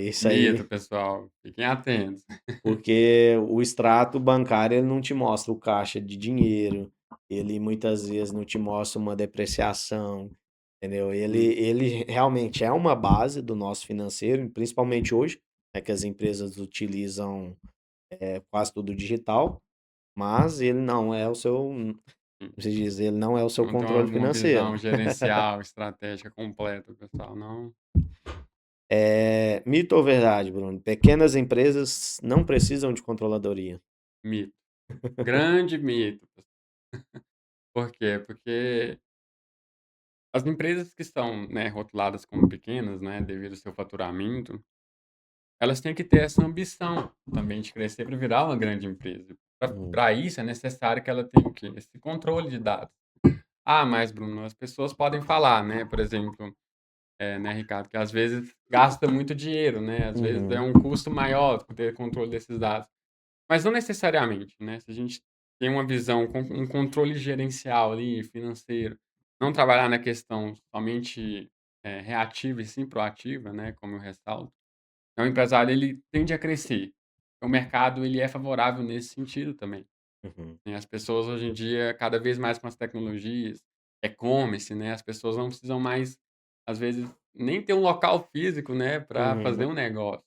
Isso Mito, aí, pessoal. Fiquem atentos. porque o extrato bancário ele não te mostra o caixa de dinheiro, ele muitas vezes não te mostra uma depreciação, entendeu? Ele, Hum, ele realmente é uma base do nosso financeiro, principalmente hoje, né, que as empresas utilizam quase tudo digital, mas ele não é o seu, como sim. se diz, ele não é o seu Não tem controle uma financeiro. visão gerencial, estratégica completa, pessoal. Não. Mito ou verdade, Bruno? Pequenas empresas não precisam de controladoria. Mito. Grande mito. Por quê? Porque as empresas que são, né, rotuladas como pequenas, né, devido ao seu faturamento, elas têm que ter essa ambição também de crescer para virar uma grande empresa. Uhum, Para isso é necessário que ela tenha o quê? Esse controle de dados. Ah, mas Bruno, as pessoas podem falar, né, por exemplo, né, Ricardo, que às vezes gasta muito dinheiro, né, às vezes é uhum, um custo maior ter controle desses dados. Mas não necessariamente, né, se a gente tem uma visão com um controle gerencial ali, financeiro, não trabalhar na questão somente, reativa e sim proativa, né, como eu ressalto, então o empresário ele tende a crescer. O mercado ele é favorável nesse sentido também, uhum, né, as pessoas hoje em dia, cada vez mais com as tecnologias, e-commerce, né, as pessoas não precisam mais, às vezes, nem ter um local físico, né, para fazer uhum, um negócio.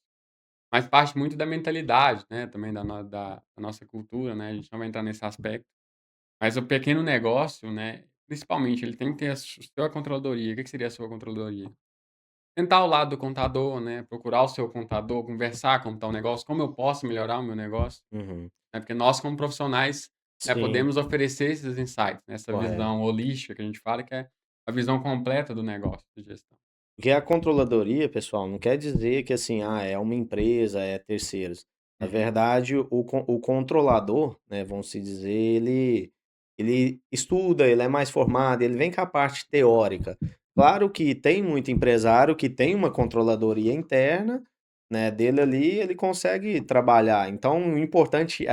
Mas parte muito da mentalidade, né, também da nossa cultura, né, a gente não vai entrar nesse aspecto. Mas o pequeno negócio, né, principalmente, ele tem que ter a sua controladoria. O que que seria a sua controladoria? Sentar ao lado do contador, né, procurar o seu contador, conversar como está o negócio, como eu posso melhorar o meu negócio, uhum. né, porque nós como profissionais, né, Sim, podemos oferecer esses insights, né, essa correto. visão holística que a gente fala, que é a visão completa do negócio de gestão. Porque a controladoria, pessoal, não quer dizer que assim, é uma empresa, é terceiros. Na Uhum, verdade, o controlador, né, vamos se dizer, ele estuda, ele é mais formado, ele vem com a parte teórica. Claro que tem muito empresário que tem uma controladoria interna, né, dele ali, ele consegue trabalhar. Então, o importante,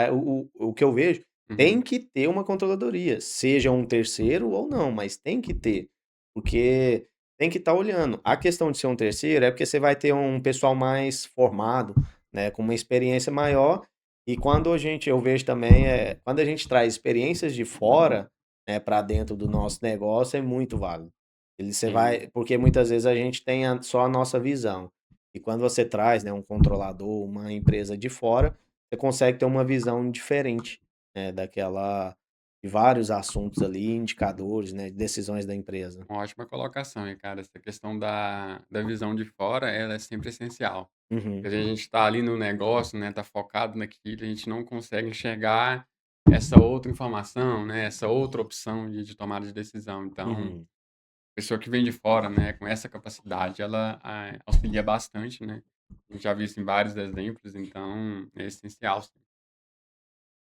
o que eu vejo, tem uhum, que ter uma controladoria, seja um terceiro ou não, mas tem que ter. Porque tem que estar olhando. A questão de ser um terceiro é porque você vai ter um pessoal mais formado, né, com uma experiência maior. E quando eu vejo também, quando a gente traz experiências de fora, né, para dentro do nosso negócio, é muito válido. Você sim. vai, porque muitas vezes a gente tem só a nossa visão. E quando você traz, né, um controlador, uma empresa de fora, você consegue ter uma visão diferente, né, daquela de vários assuntos ali, indicadores, né, decisões da empresa. Uma ótima colocação, Ricardo. Essa questão da visão de fora, ela é sempre essencial. Uhum, Porque a gente está ali no negócio, né, tá focado naquilo, a gente não consegue enxergar essa outra informação, né, essa outra opção de tomada de decisão. Então, uhum. a pessoa que vem de fora, né, com essa capacidade, ela auxilia bastante, né. A gente já viu isso em vários exemplos, então é essencial, sim.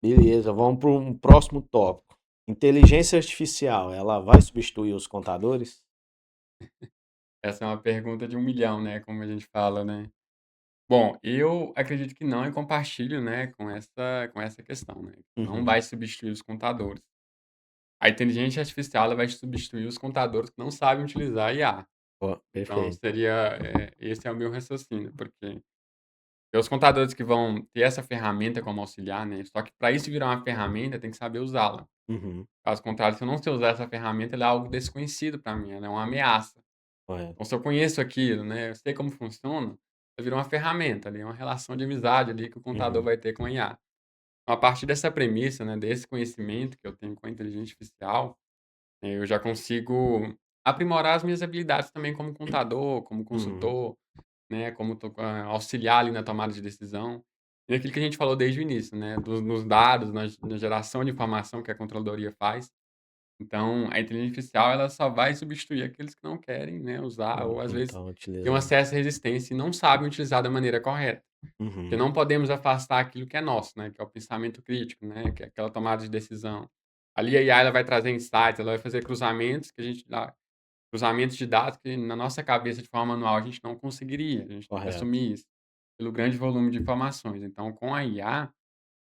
Beleza, vamos para um próximo tópico. Inteligência artificial, ela vai substituir os contadores? Essa é uma pergunta de 1 milhão, né, como a gente fala, né. Bom, eu acredito que não e compartilho, né, com essa questão, né, não Uhum. vai substituir os contadores. A inteligência artificial ela vai substituir os contadores que não sabem utilizar a IA. Ó, Então perfeito. seria, esse é o meu raciocínio, porque tem os contadores que vão ter essa ferramenta como auxiliar, né, só que para isso virar uma ferramenta tem que saber usá-la. Uhum. Caso contrário, se eu não sei usar essa ferramenta, ela é algo desconhecido para mim, ela é uma ameaça. Correto. Então se eu conheço aquilo, né, eu sei como funciona, ela vira uma ferramenta ali, uma relação de amizade ali que o contador Uhum. vai ter com a IA. Então, a partir dessa premissa, né, desse conhecimento que eu tenho com a inteligência artificial, eu já consigo aprimorar as minhas habilidades também como contador, como Uhum. consultor, né, como auxiliar ali na tomada de decisão. E aquilo que a gente falou desde o início, né, nos dados, na geração de informação que a controladoria faz. Então, a inteligência artificial ela só vai substituir aqueles que não querem, né, usar ou às Não vezes estão têm uma utilizando. certa resistência e não sabem utilizar da maneira correta. Porque Uhum. não podemos afastar aquilo que é nosso, né, que é o pensamento crítico, né, que é aquela tomada de decisão. Ali a IA ela vai trazer insights, ela vai fazer cruzamentos que a gente dá cruzamentos de dados que na nossa cabeça de forma manual a gente não conseguiria, a gente tem que Correto. assumir isso, pelo grande volume de informações. Então com a IA,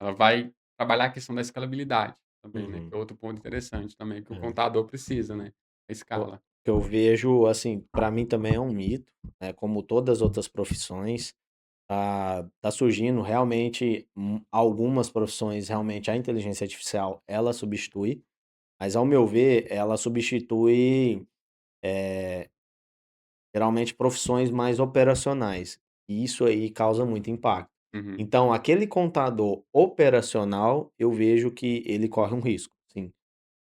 ela vai trabalhar a questão da escalabilidade também, né, que Uhum. é outro ponto interessante também que o É. contador precisa, né, a O escala. que eu vejo, assim, para mim também é um mito, né, como todas as outras profissões, tá surgindo realmente, algumas profissões realmente a inteligência artificial ela substitui, mas ao meu ver ela substitui, geralmente profissões mais operacionais, e isso aí causa muito impacto. Uhum, Então aquele contador operacional, eu vejo que ele corre um risco, sim.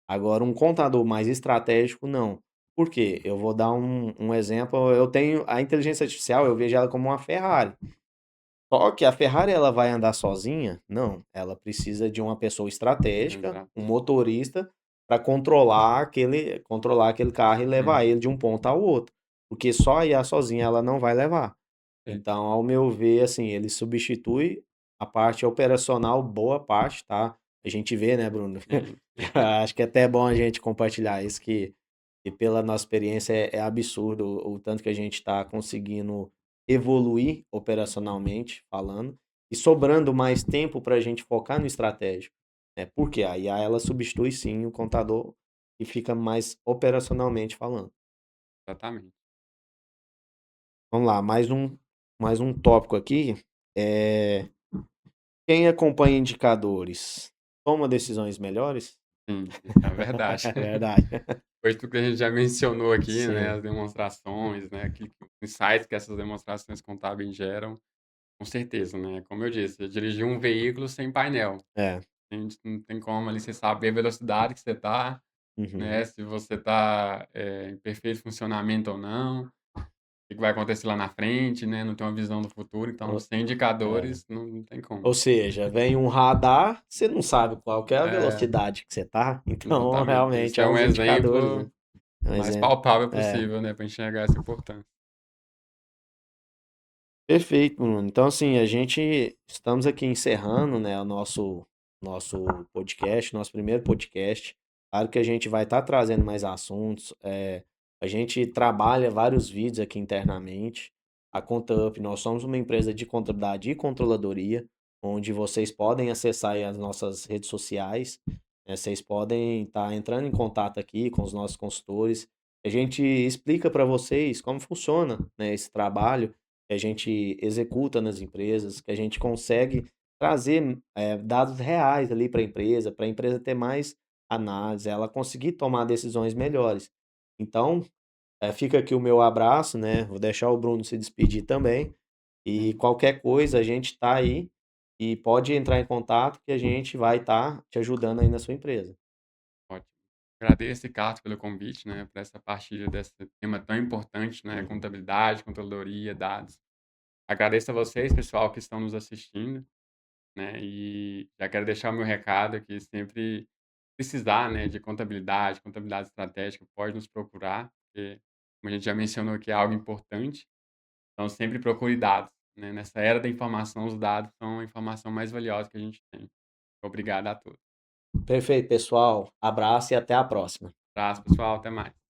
Agora um contador mais estratégico, não. Por quê? Eu vou dar um exemplo, eu tenho a inteligência artificial, eu vejo ela como uma Ferrari. Só que a Ferrari ela vai andar sozinha? Não, ela precisa de uma pessoa estratégica, exato. um motorista, para controlar aquele carro e levar Uhum, ele de um ponto ao outro, porque só a IA sozinha ela não vai levar. é, Então, ao meu ver, assim, ele substitui a parte operacional, boa parte, tá? A gente vê, né, Bruno? sim. Acho que é até bom a gente compartilhar isso, que pela nossa experiência é absurdo o tanto que a gente está conseguindo evoluir operacionalmente falando e sobrando mais tempo para a gente focar no estratégico, né? Porque a IA ela substitui sim o contador e fica mais operacionalmente falando. Exatamente. Vamos lá, mais um tópico aqui. É, quem acompanha indicadores toma decisões melhores? Sim, isso é verdade. É verdade. Foi tudo que a gente já mencionou aqui, né, Sim, as demonstrações, né, aquilo que os insights que essas demonstrações contábeis geram, com certeza, né, como eu disse, eu dirigi um veículo sem painel, é. a gente não tem como ali você saber a velocidade que você tá, Uhum. né, se você tá, em perfeito funcionamento ou não, o que que vai acontecer lá na frente, né, não tem uma visão do futuro, então O- sem é. indicadores não tem como. Ou seja, vem um radar, você não sabe qual que é a É, velocidade que você tá, então exatamente, esse realmente é é um os indicadores, né? exemplo É um mais exemplo. palpável É, possível, né, para enxergar essa importância. perfeito, Bruno. Então, assim, a gente estamos aqui encerrando, né, o nosso podcast, nosso primeiro podcast. Claro que a gente vai estar trazendo mais assuntos. A gente trabalha vários vídeos aqui internamente. A ContaUp, nós somos uma empresa de contabilidade e controladoria, onde vocês podem acessar aí as nossas redes sociais, né, vocês podem estar entrando em contato aqui com os nossos consultores. A gente explica para vocês como funciona, né, esse trabalho que a gente executa nas empresas, que a gente consegue trazer, dados reais ali para a empresa ter mais análise, ela conseguir tomar decisões melhores. Então, fica aqui o meu abraço, né, vou deixar o Bruno se despedir também, e Sim, qualquer coisa a gente está aí, e pode entrar em contato que a gente vai estar te ajudando aí na sua empresa. ótimo. Agradeço, Ricardo, pelo convite, né, para essa partilha desse tema tão importante, né, Uhum. contabilidade, controladoria, dados. Agradeço a vocês, pessoal, que estão nos assistindo, né, e já quero deixar o meu recado que sempre precisar, né, de contabilidade estratégica, pode nos procurar, porque, como a gente já mencionou aqui, é algo importante, então sempre procure dados, né, nessa era da informação, os dados são a informação mais valiosa que a gente tem. Obrigado a todos. Perfeito, pessoal. Abraço e até a próxima. Abraço, pessoal, até mais.